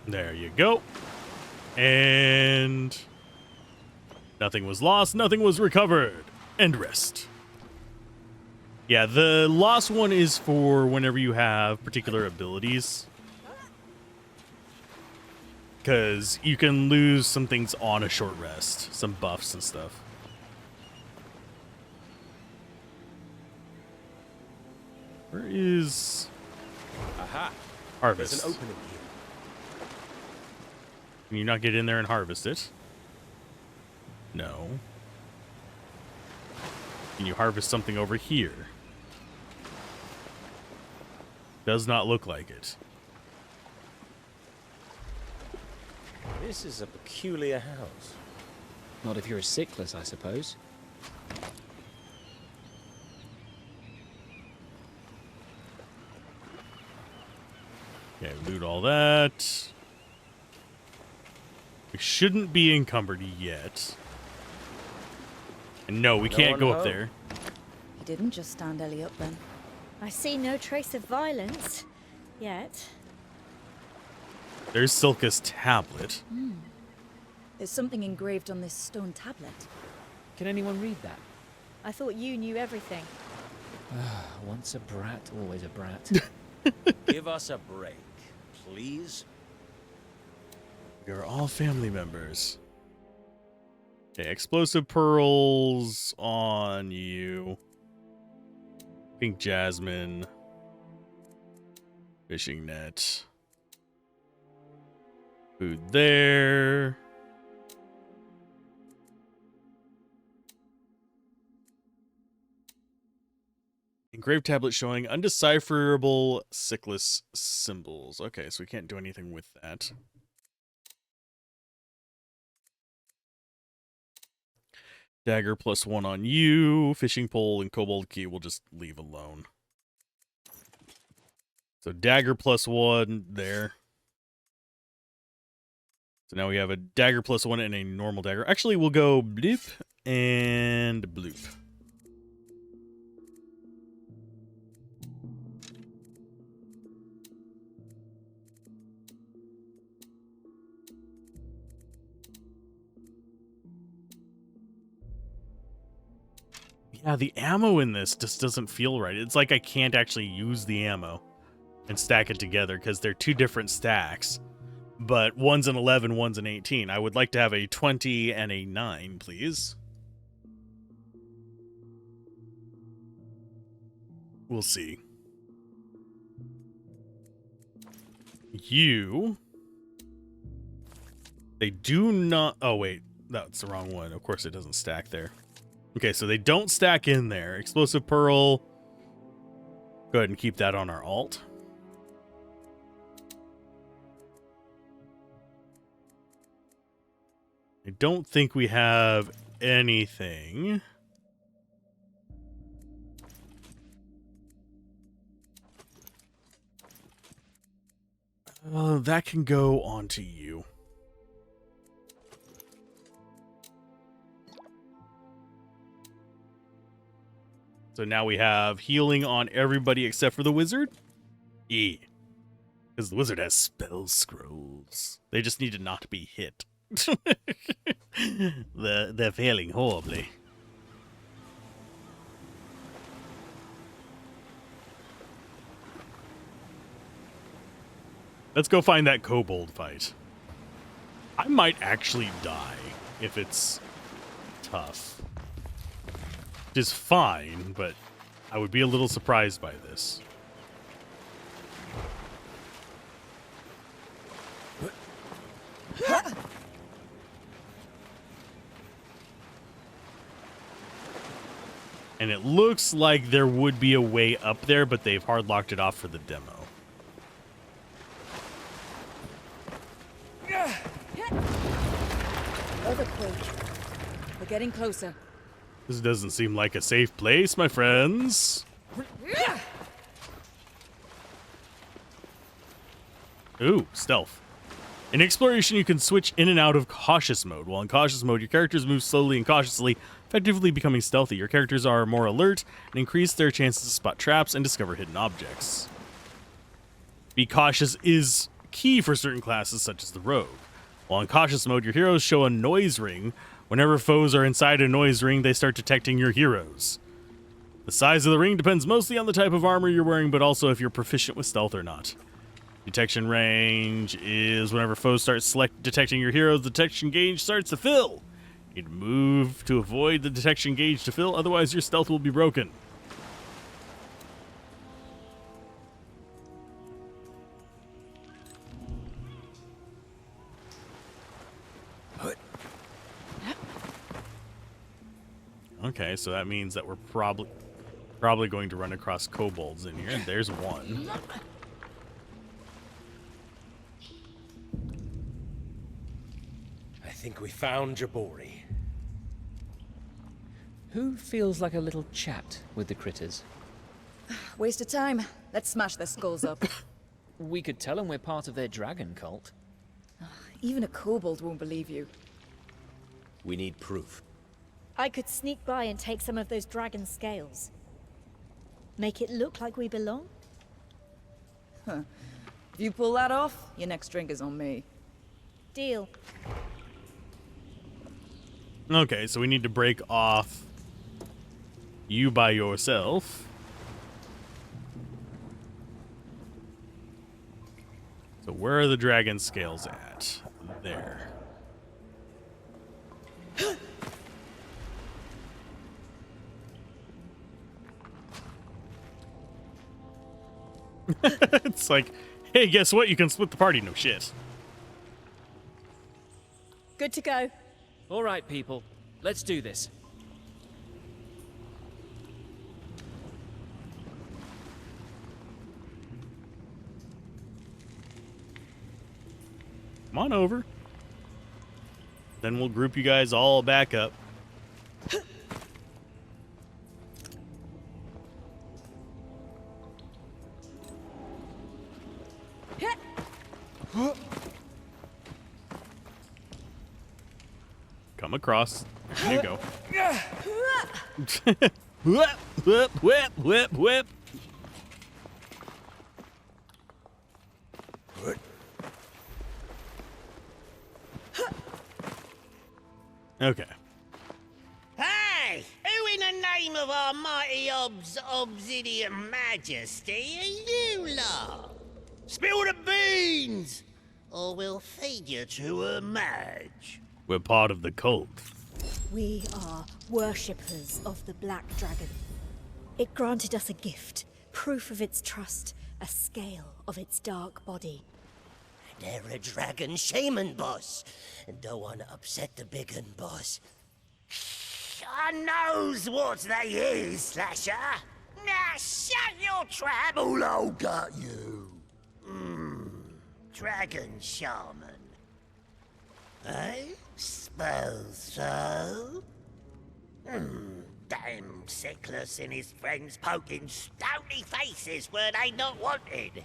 There you go. And Nothing was lost, nothing was recovered. End rest. Yeah, the lost one is for whenever you have particular abilities. Because you can lose some things on a short rest. Some buffs and stuff. Where is... Aha! Harvest? There's an opening here. Can you not get in there and harvest it? No. Can you harvest something over here? Does not look like it. This is a peculiar house. Not if you're a sickless, I suppose. Okay, loot all that. We shouldn't be encumbered yet. And no, we can't go up there. He didn't just stand Ellie up then. I see no trace of violence yet. There's Silka's tablet. There's something engraved on this stone tablet. Can anyone read that? I thought you knew everything. Once a brat, always a brat. Give us a break, please. We are all family members. Okay, explosive pearls on you. Pink jasmine. Fishing net. Food there. Engraved tablet showing undecipherable sickless symbols. Okay, so we can't do anything with that. Dagger +1 on you. Fishing pole and kobold key we'll just leave alone. So dagger +1 there. So now we have a dagger +1 and a normal dagger. Actually, we'll go bloop and bloop. Yeah, the ammo in this just doesn't feel right. It's like I can't actually use the ammo and stack it together because they're two different stacks. But one's an 11, one's an 18. I would like to have a 20 and a 9, please. We'll see. You... They do not... Oh, wait. That's the wrong one. Of course it doesn't stack there. Okay, so they don't stack in there. Explosive pearl. Go ahead and keep that on our alt. I don't think we have anything. That can go onto you. So now we have healing on everybody except for the wizard. Yeah. Because the wizard has spell scrolls. They just need to not be hit. They're failing horribly. Let's go find that kobold fight. I might actually die if it's tough. Which is fine, but I would be a little surprised by this. And it looks like there would be a way up there, but they've hard locked it off for the demo. Earthquake. We're getting closer. This doesn't seem like a safe place, my friends. Ooh, stealth. In exploration, you can switch in and out of cautious mode. While in cautious mode, your characters move slowly and cautiously, effectively becoming stealthy. Your characters are more alert and increase their chances to spot traps and discover hidden objects. Be cautious is key for certain classes, such as the rogue. While in cautious mode, your heroes show a noise ring, Whenever foes are inside a noise ring, they start detecting your heroes. The size of the ring depends mostly on the type of armor you're wearing, but also if you're proficient with stealth or not. Detection range is whenever foes start detecting your heroes, the detection gauge starts to fill. You need to move to avoid the detection gauge to fill, otherwise your stealth will be broken. Okay, so that means that we're probably going to run across kobolds in here. There's one. I think we found Jabori. Who feels like a little chat with the critters? Waste of time. Let's smash their skulls up. We could tell them we're part of their dragon cult. Even a kobold won't believe you. We need proof. I could sneak by and take some of those dragon scales. Make it look like we belong? Huh. If you pull that off, your next drink is on me. Deal. Okay, so we need to break off you by yourself. So where are the dragon scales at? There. It's like, hey, guess what? You can split the party. No shit. Good to go. All right, people. Let's do this. Come on over. Then we'll group you guys all back up. Come across. There you go. Whip, whip, whip, whip, whip. Okay. Hey! Who in the name of our mighty obsidian majesty are you lot? Spill the beans! Or we'll feed you to a mage. We're part of the cult. We are worshippers of the Black Dragon. It granted us a gift, proof of its trust, a scale of its dark body. They're a dragon shaman boss, and don't want to upset the big un boss. I knows what they is, Slasher. Now shut your trap. Oh, got you. Dragon shaman. I suppose so. Damn Sickless and his friends poking stony faces where they not wanted.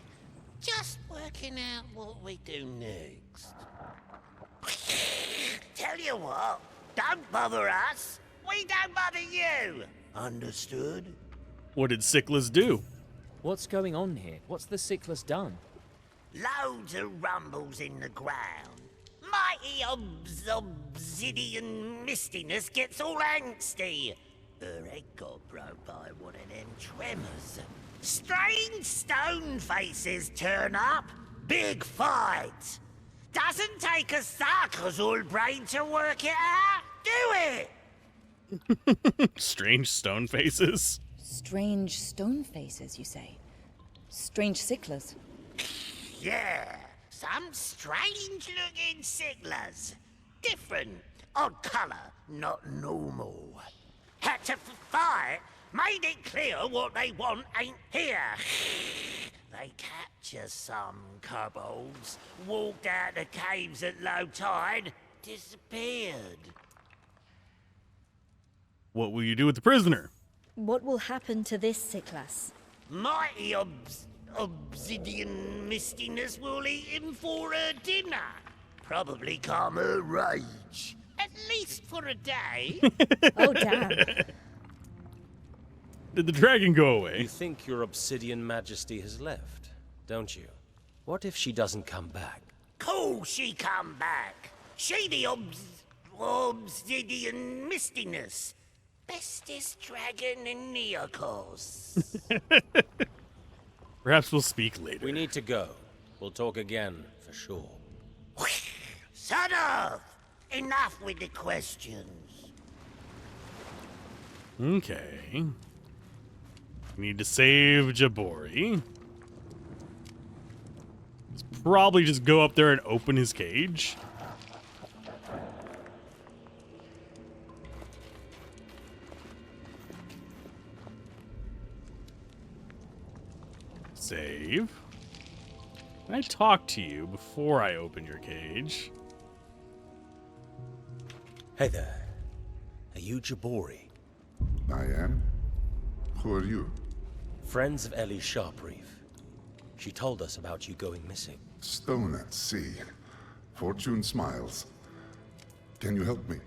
Just working out what we do next. Tell you what, don't bother us. We don't bother you. Understood? What did Sickless do? What's going on here? What's the Sickless done? Loads of rumbles in the ground. Mighty obsidian mistiness gets all angsty. Her head got broke by one of them tremors. Strange stone faces turn up. Big fight. Doesn't take a sucker's old brain to work it out. Do it! Strange stone faces. Strange stone faces, you say? Strange sicklers? Yeah, some strange-looking sicklers. Different, odd colour, not normal. Had to fight, made it clear what they want ain't here. They capture some kobolds, walked out the caves at low tide, disappeared. What will you do with the prisoner? What will happen to this Sickless? Mighty obsidian mistiness will eat him for her dinner. Probably calm her rage. At least for a day. Oh, damn. Did the dragon go away? You think your obsidian majesty has left, don't you? What if she doesn't come back? Cool, she come back. She the obsidian mistiness. Bestest dragon in Neokos. Perhaps we'll speak later. We need to go. We'll talk again, for sure. Shut up! Enough with the questions. Okay. We need to save Jabori. Let's probably just go up there and open his cage. Save. Can I talk to you before I open your cage? Hey there. Are you Jabori? I am? Who are you? Friends of Ellie Sharpreef. She told us about you going missing. Stone at sea. Fortune smiles. Can you help me?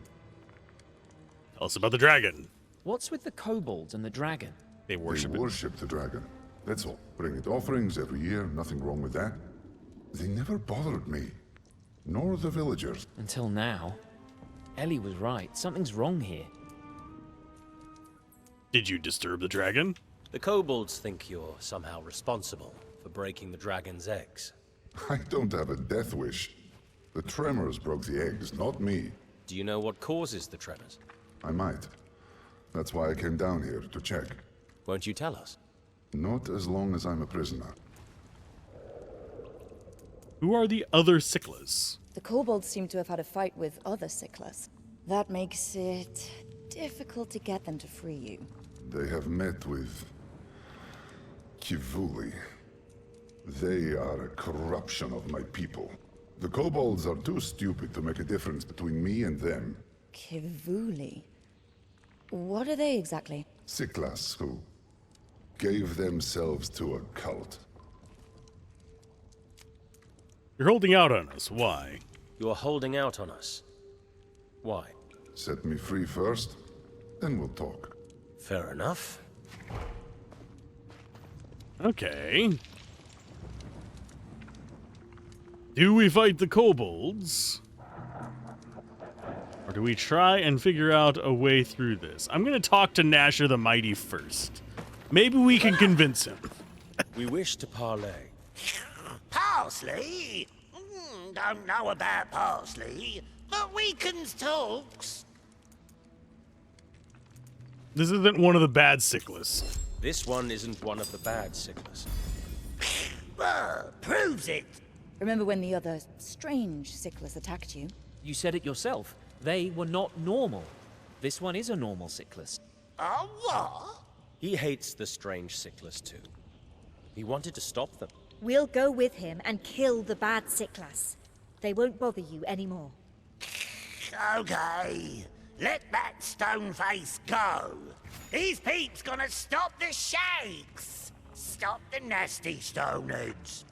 Tell us about the dragon. What's with the kobolds and the dragon? They worship the dragon. That's all. Bring it offerings every year, nothing wrong with that. They never bothered me. Nor the villagers. Until now. Ellie was right. Something's wrong here. Did you disturb the dragon? The kobolds think you're somehow responsible for breaking the dragon's eggs. I don't have a death wish. The tremors broke the eggs, not me. Do you know what causes the tremors? I might. That's why I came down here, to check. Won't you tell us? Not as long as I'm a prisoner. Who are the other Sicklas? The kobolds seem to have had a fight with other Sicklas. That makes it difficult to get them to free you. They have met with Kivuli. They are a corruption of my people. The kobolds are too stupid to make a difference between me and them. Kivuli? What are they exactly? Sicklas, who gave themselves to a cult. You're holding out on us. Why? You're holding out on us. Why? Set me free first, then we'll talk. Fair enough. Okay. Do we fight the kobolds? Or do we try and figure out a way through this? I'm going to talk to Nasher the Mighty first. Maybe we can convince him. We wish to parley. Parsley? Don't know about parsley, but weakens talks. This isn't one of the bad Sicklas. This one isn't one of the bad Sicklas. Proves it. Remember when the other strange Sicklas attacked you? You said it yourself. They were not normal. This one is a normal Sicklas. Oh, what? He hates the strange Sicklas too. He wanted to stop them. We'll go with him and kill the bad Sicklas. They won't bother you anymore. Okay, let that stone face go. These peeps gonna stop the shakes. Stop the nasty stoneheads.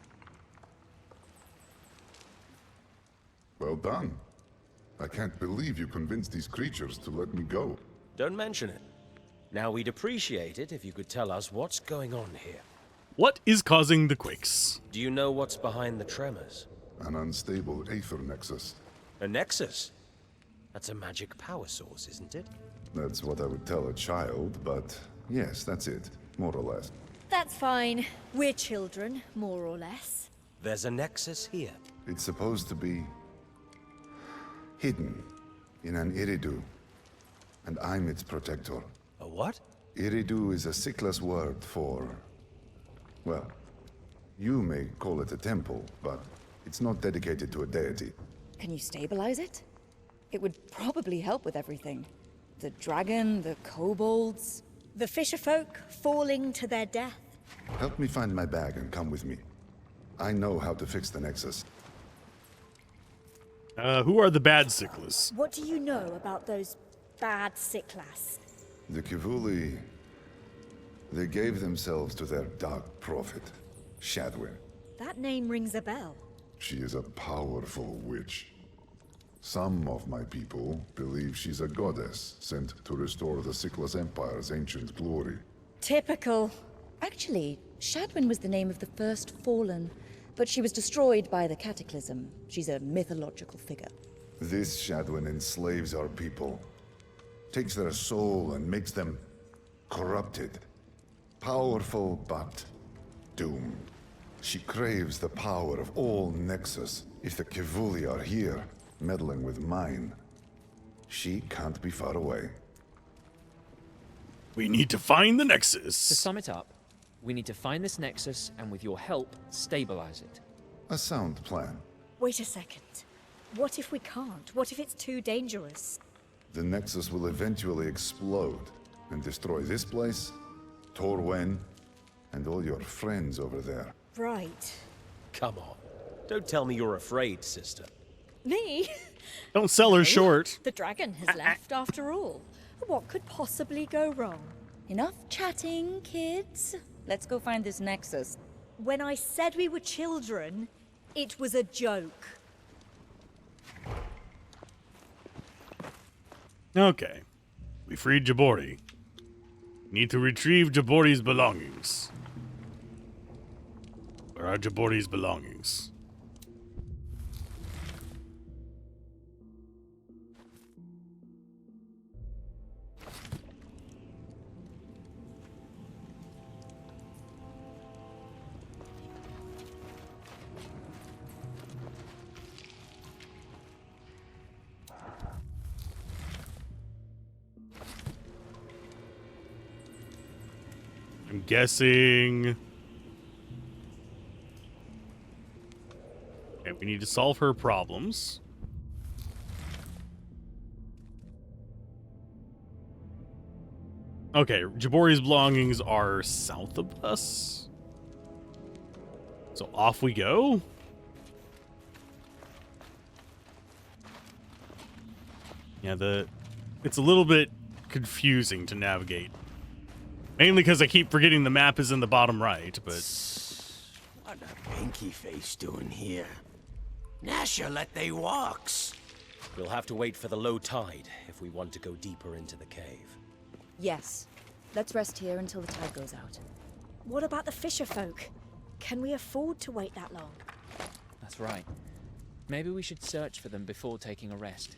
Well done. I can't believe you convinced these creatures to let me go. Don't mention it. Now we'd appreciate it if you could tell us what's going on here. What is causing the quakes? Do you know what's behind the tremors? An unstable aether nexus. A nexus? That's a magic power source, isn't it? That's what I would tell a child, but yes, that's it, more or less. That's fine. We're children, more or less. There's a nexus here. It's supposed to be hidden in an iridu, and I'm its protector. A what? Iridu is a Sicklas word for, well, you may call it a temple, but it's not dedicated to a deity. Can you stabilize it? It would probably help with everything. The dragon, the kobolds. The fisherfolk falling to their death. Help me find my bag and come with me. I know how to fix the nexus. Who are the bad Sicklas? What do you know about those bad Sicklas? The Kivuli, they gave themselves to their dark prophet, Shadwin. That name rings a bell. She is a powerful witch. Some of my people believe she's a goddess sent to restore the Sicklas Empire's ancient glory. Typical. Actually, Shadwin was the name of the first Fallen, but she was destroyed by the Cataclysm. She's a mythological figure. This Shadwin enslaves our people, takes their soul and makes them corrupted. Powerful, but doomed. She craves the power of all Nexus. If the Kivuli are here, meddling with mine, she can't be far away. We need to find the To Nexus. sum it up, we need to find this Nexus and with your help, stabilize it. A sound plan. Wait a second. What if we can't? What if it's too dangerous? The Nexus will eventually explode and destroy this place, Torwen, and all your friends over there. Right. Come on. Don't tell me you're afraid, sister. Me? Don't sell her short. The dragon has left after all. What could possibly go wrong? Enough chatting, kids. Let's go find this Nexus. When I said we were children, it was a joke. Okay. We freed Jabori. Need to retrieve Jabori's belongings. Where are Jabori's belongings? I'm guessing... Okay, we need to solve her problems. Okay, Jabori's belongings are south of us. So off we go. Yeah, it's a little bit confusing to navigate. Mainly because I keep forgetting the map is in the bottom right, but... What a pinky face doing here? Nasha let they walks. We'll have to wait for the low tide if we want to go deeper into the cave. Yes. Let's rest here until the tide goes out. What about the fisher folk? Can we afford to wait that long? That's right. Maybe we should search for them before taking a rest.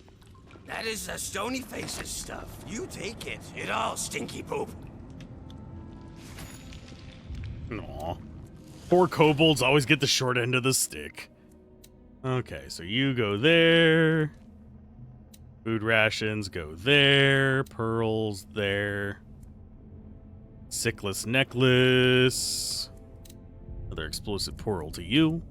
That is the stony faces stuff. You take it. It all stinky poop. Aw. Poor kobolds always get the short end of the stick. Okay, so you go there. Food rations go there. Pearls there. Sickless necklace. Another explosive pearl to you.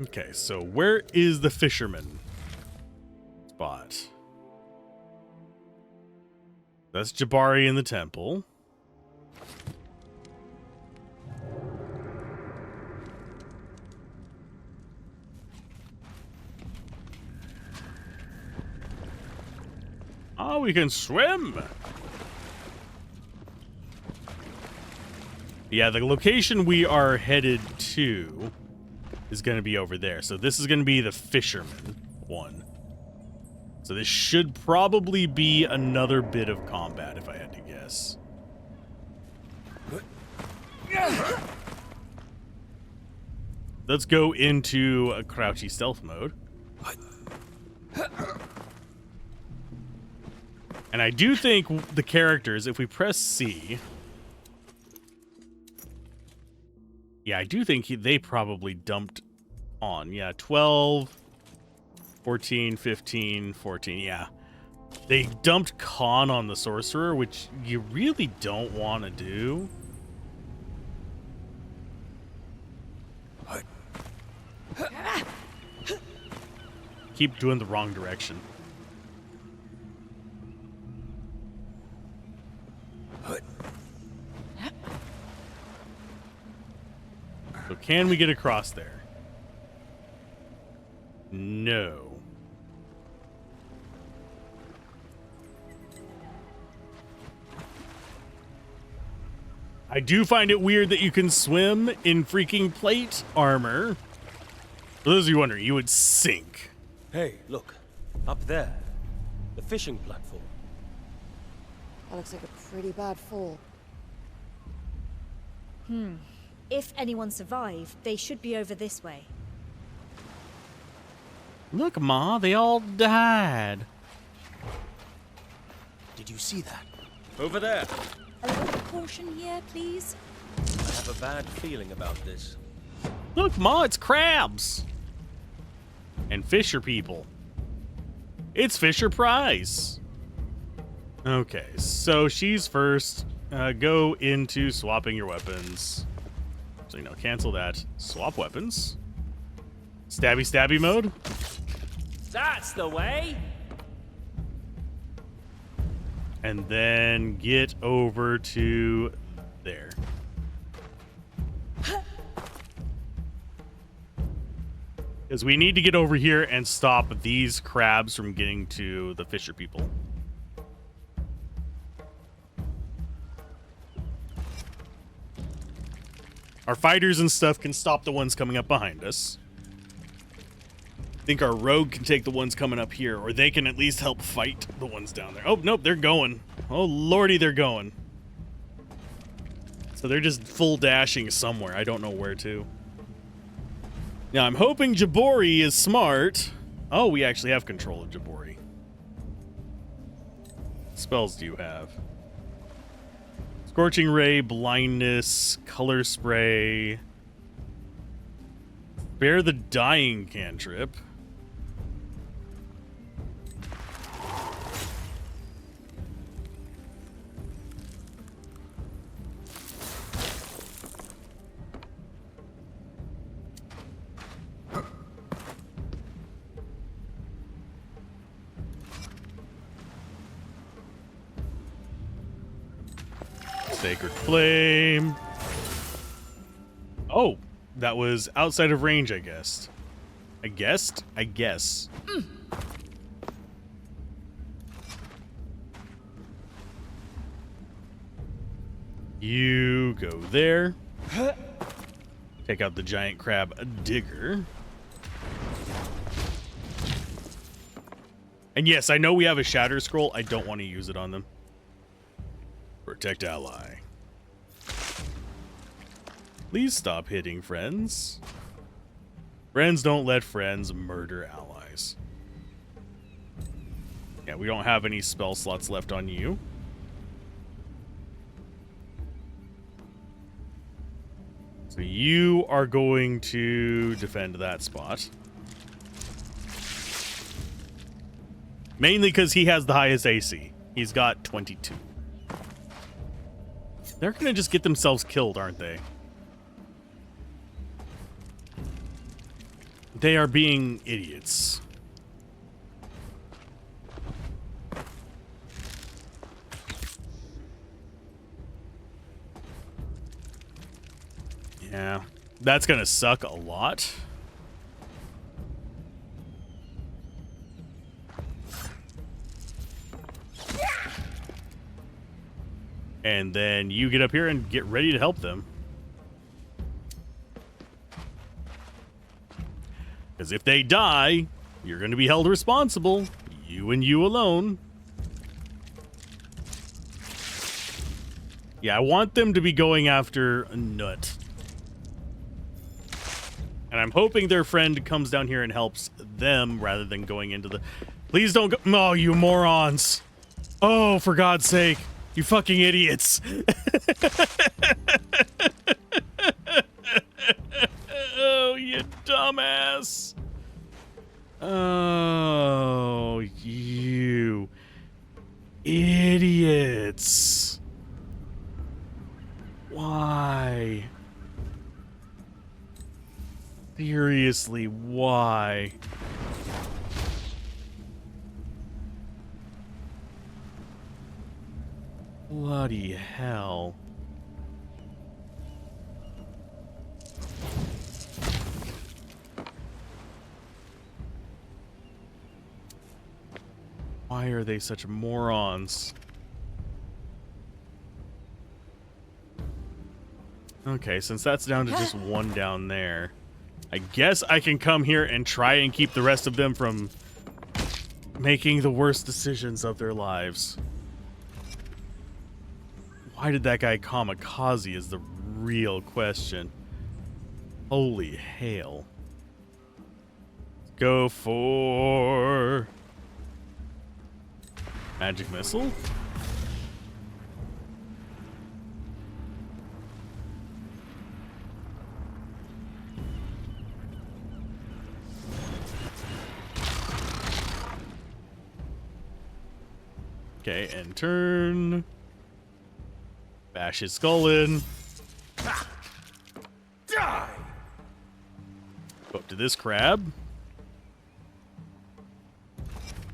Okay, so where is the fisherman spot? That's Jabari in the temple. Oh, we can swim. Yeah, the location we are headed to is going to be over there. So this is going to be the fisherman one. So this should probably be another bit of combat, if I had to guess. Let's go into a crouchy stealth mode. And I do think the characters, if we press C... Yeah, I do think they probably dumped on. Yeah, 12... 14, 15, 14, yeah. They dumped Con on the sorcerer, which you really don't want to do. Keep doing the wrong direction. So can we get across there? No. I do find it weird that you can swim in freaking plate armor. For those of you wondering, you would sink. Hey, look. Up there. The fishing platform. That looks like a pretty bad fall. If anyone survived, they should be over this way. Look, Ma, they all died. Did you see that? Over there. A little caution here, please. I have a bad feeling about this. Look, Ma, it's crabs. And Fisher people. It's Fisher Price. Okay, so she's first. Go into swapping your weapons. So, cancel that. Swap weapons. Stabby, stabby mode. That's the way. And then get over to there. Because we need to get over here and stop these crabs from getting to the Fisher people. Our fighters and stuff can stop the ones coming up behind us. I think our rogue can take the ones coming up here, or they can at least help fight the ones down there. Oh, nope, they're going. Oh, lordy, they're going. So they're just full dashing somewhere. I don't know where to. Now, I'm hoping Jabori is smart. Oh, we actually have control of Jabori. What spells do you have? Scorching Ray, Blindness, Color Spray. Bear the Dying cantrip. Sacred Flame. Oh, that was outside of range, I guess. I guess. You go there. Take out the giant crab digger. And yes, I know we have a shatter scroll. I don't want to use it on them. Protect ally. Please stop hitting friends. Friends don't let friends murder allies. Yeah, we don't have any spell slots left on you. So you are going to defend that spot. Mainly because he has the highest AC. He's got 22. They're gonna just get themselves killed, aren't they? They are being idiots. Yeah, that's gonna suck a lot. And then you get up here and get ready to help them. Because if they die, you're going to be held responsible. You and you alone. Yeah, I want them to be going after a nut. And I'm hoping their friend comes down here and helps them rather than going into the... Please don't go... Oh, you morons. Oh, for God's sake. You fucking idiots. Oh, you dumbass. Oh, you idiots. Why? Seriously, why? Bloody hell. Why are they such morons? Okay, since that's down to just one down there, I guess I can come here and try and keep the rest of them from making the worst decisions of their lives. Why did that guy kamikaze is the real question. Holy hail. Go for magic missile. Okay, and turn. Bash his skull in. Die! Go up to this crab.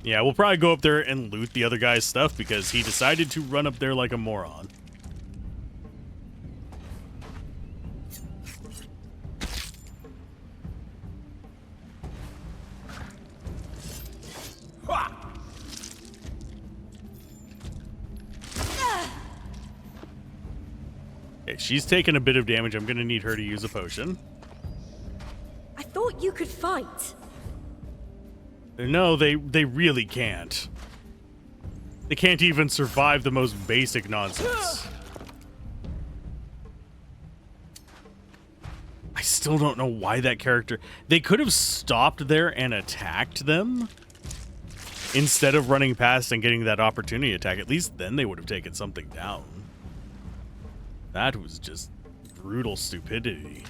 Yeah, we'll probably go up there and loot the other guy's stuff because he decided to run up there like a moron. Okay, she's taking a bit of damage. I'm going to need her to use a potion. I thought you could fight. No, they really can't. They can't even survive the most basic nonsense. I still don't know why that character... They could have stopped there and attacked them instead of running past and getting that opportunity attack. At least then they would have taken something down. That was just brutal stupidity.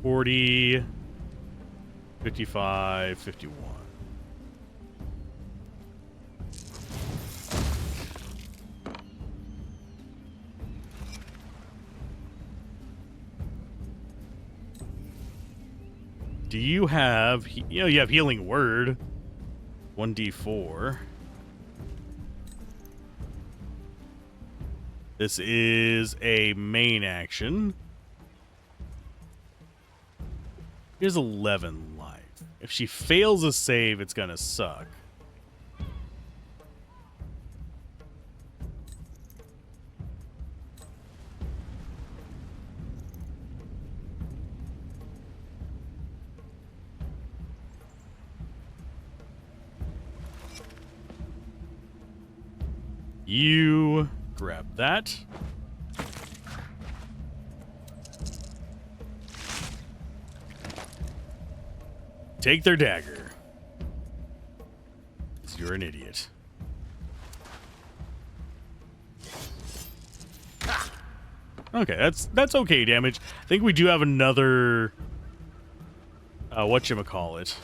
40, 55, 51. Do you have, you have Healing Word. 1d4. This is a main action. Here's 11 life. If she fails a save, it's gonna suck. You grab that. Take their dagger. 'Cause you're an idiot. Okay, that's okay damage. I think we do have another whatchamacallit.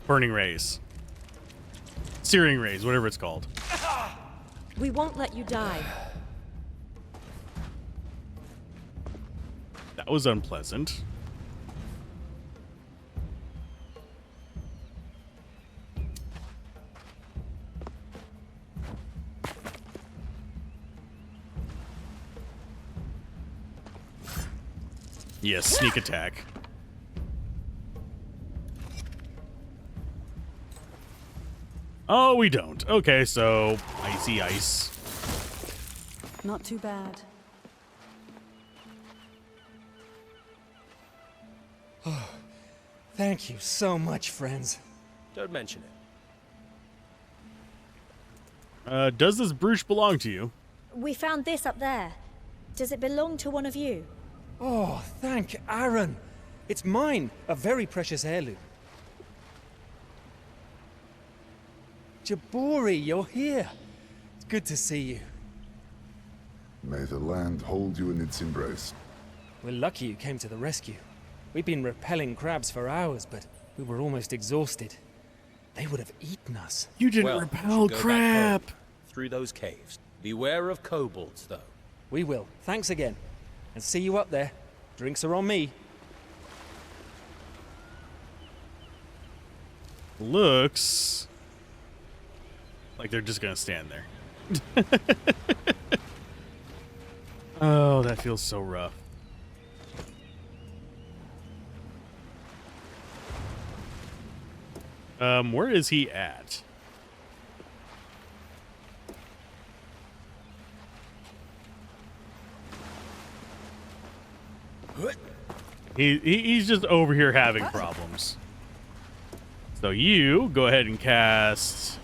Burning rays. Searing rays, whatever it's called. We won't let you die. That was unpleasant. Yes, sneak attack. Oh, we don't. Okay, so icy ice. Not too bad. Oh, thank you so much, friends. Don't mention it. Does this brooch belong to you? We found this up there. Does it belong to one of you? Oh, thank Aaron. It's mine, a very precious heirloom. Jabori, you're here. It's good to see you. May the land hold you in its embrace. We're lucky you came to the rescue. We've been repelling crabs for hours, but we were almost exhausted. They would have eaten us. You didn't Well, repel we should go back crap. home, through those caves. Beware of kobolds, though. We will. Thanks again. And see you up there. Drinks are on me. Looks like they're just gonna stand there. Oh, that feels so rough. Where is he at? He's just over here having problems. So you go ahead and cast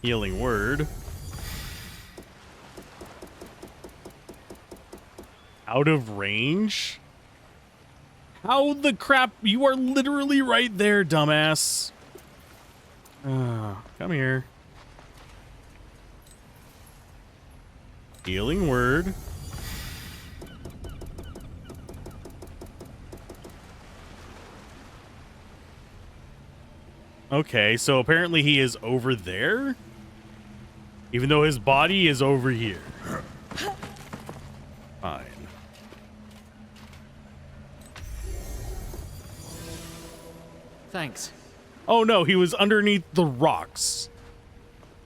Healing word. Out of range? How the crap? You are literally right there, dumbass. Come here. Healing word. Okay, so apparently he is over there, even though his body is over here. Fine. Thanks. Oh no, he was underneath the rocks.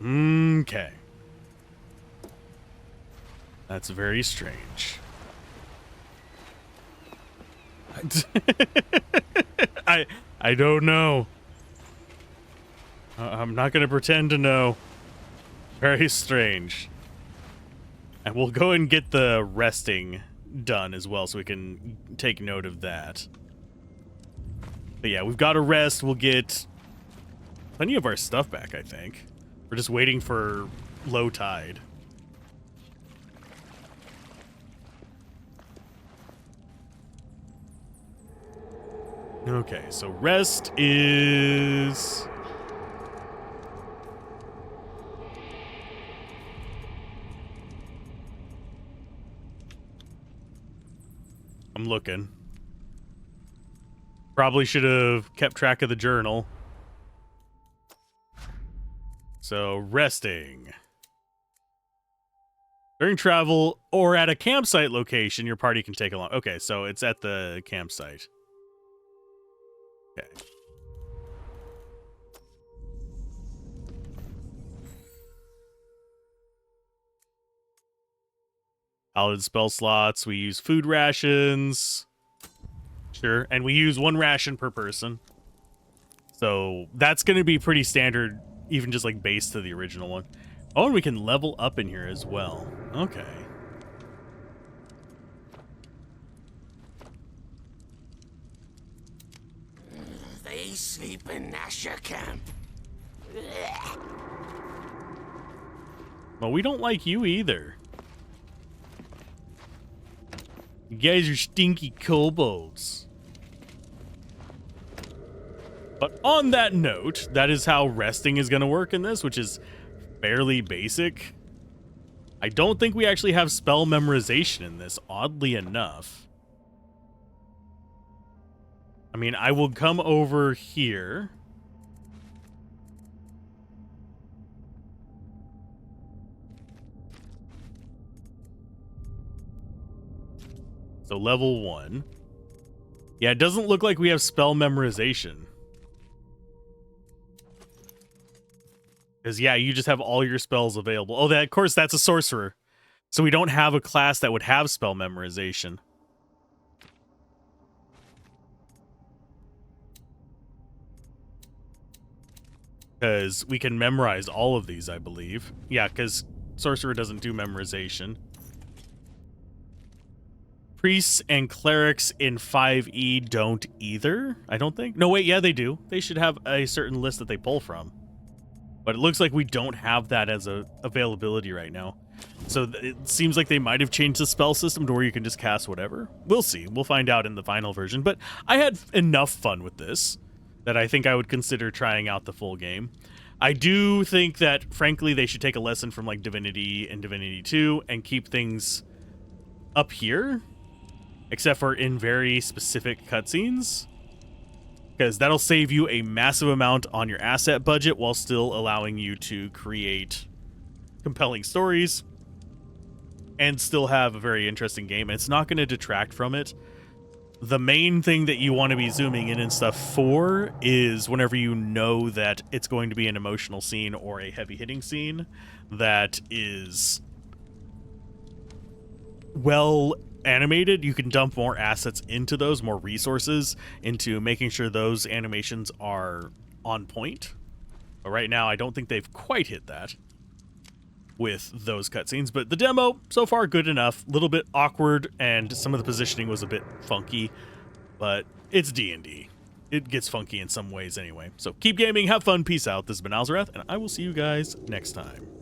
Okay. That's very strange. I don't know. I'm not going to pretend to know. Very strange. And we'll go and get the resting done as well so we can take note of that. But yeah, we've got to rest. We'll get plenty of our stuff back, I think. We're just waiting for low tide. Okay, so rest is... I'm looking. Probably should have kept track of the journal. So, resting. During travel or at a campsite location, your party can take along. Okay, so it's at the campsite. Okay. Paladin spell slots. We use food rations. Sure. And we use 1 ration per person. So that's going to be pretty standard, even just like base to the original one. Oh, and we can level up in here as well. Okay. They sleep in Nasher camp. Well, we don't like you either. You guys are stinky kobolds. But on that note, that is how resting is going to work in this, which is fairly basic. I don't think we actually have spell memorization in this, oddly enough. I mean, I will come over here. So level 1. Yeah, it doesn't look like we have spell memorization. Because, yeah, you just have all your spells available. Oh, of course, that's a sorcerer. So we don't have a class that would have spell memorization. Because we can memorize all of these, I believe. Yeah, because sorcerer doesn't do memorization. Priests and clerics in 5e don't either, I don't think. No, wait, yeah, they do. They should have a certain list that they pull from. But it looks like we don't have that as a availability right now. So it seems like they might have changed the spell system to where you can just cast whatever. We'll see. We'll find out in the final version. But I had enough fun with this that I think I would consider trying out the full game. I do think that, frankly, they should take a lesson from like Divinity and Divinity 2 and keep things up here, except for in very specific cutscenes, because that'll save you a massive amount on your asset budget while still allowing you to create compelling stories and still have a very interesting game. It's not going to detract from it. The main thing that you want to be zooming in and stuff for is whenever you know that it's going to be an emotional scene or a heavy-hitting scene that is well animated, you can dump more assets into those, more resources into making sure those animations are on point. But right now, I don't think they've quite hit that with those cutscenes. But the demo, so far, good enough. A little bit awkward, and some of the positioning was a bit funky, but it's D&D. it gets funky in some ways anyway. So keep gaming, have fun, peace out. This has been Alzorath, and I will see you guys next time.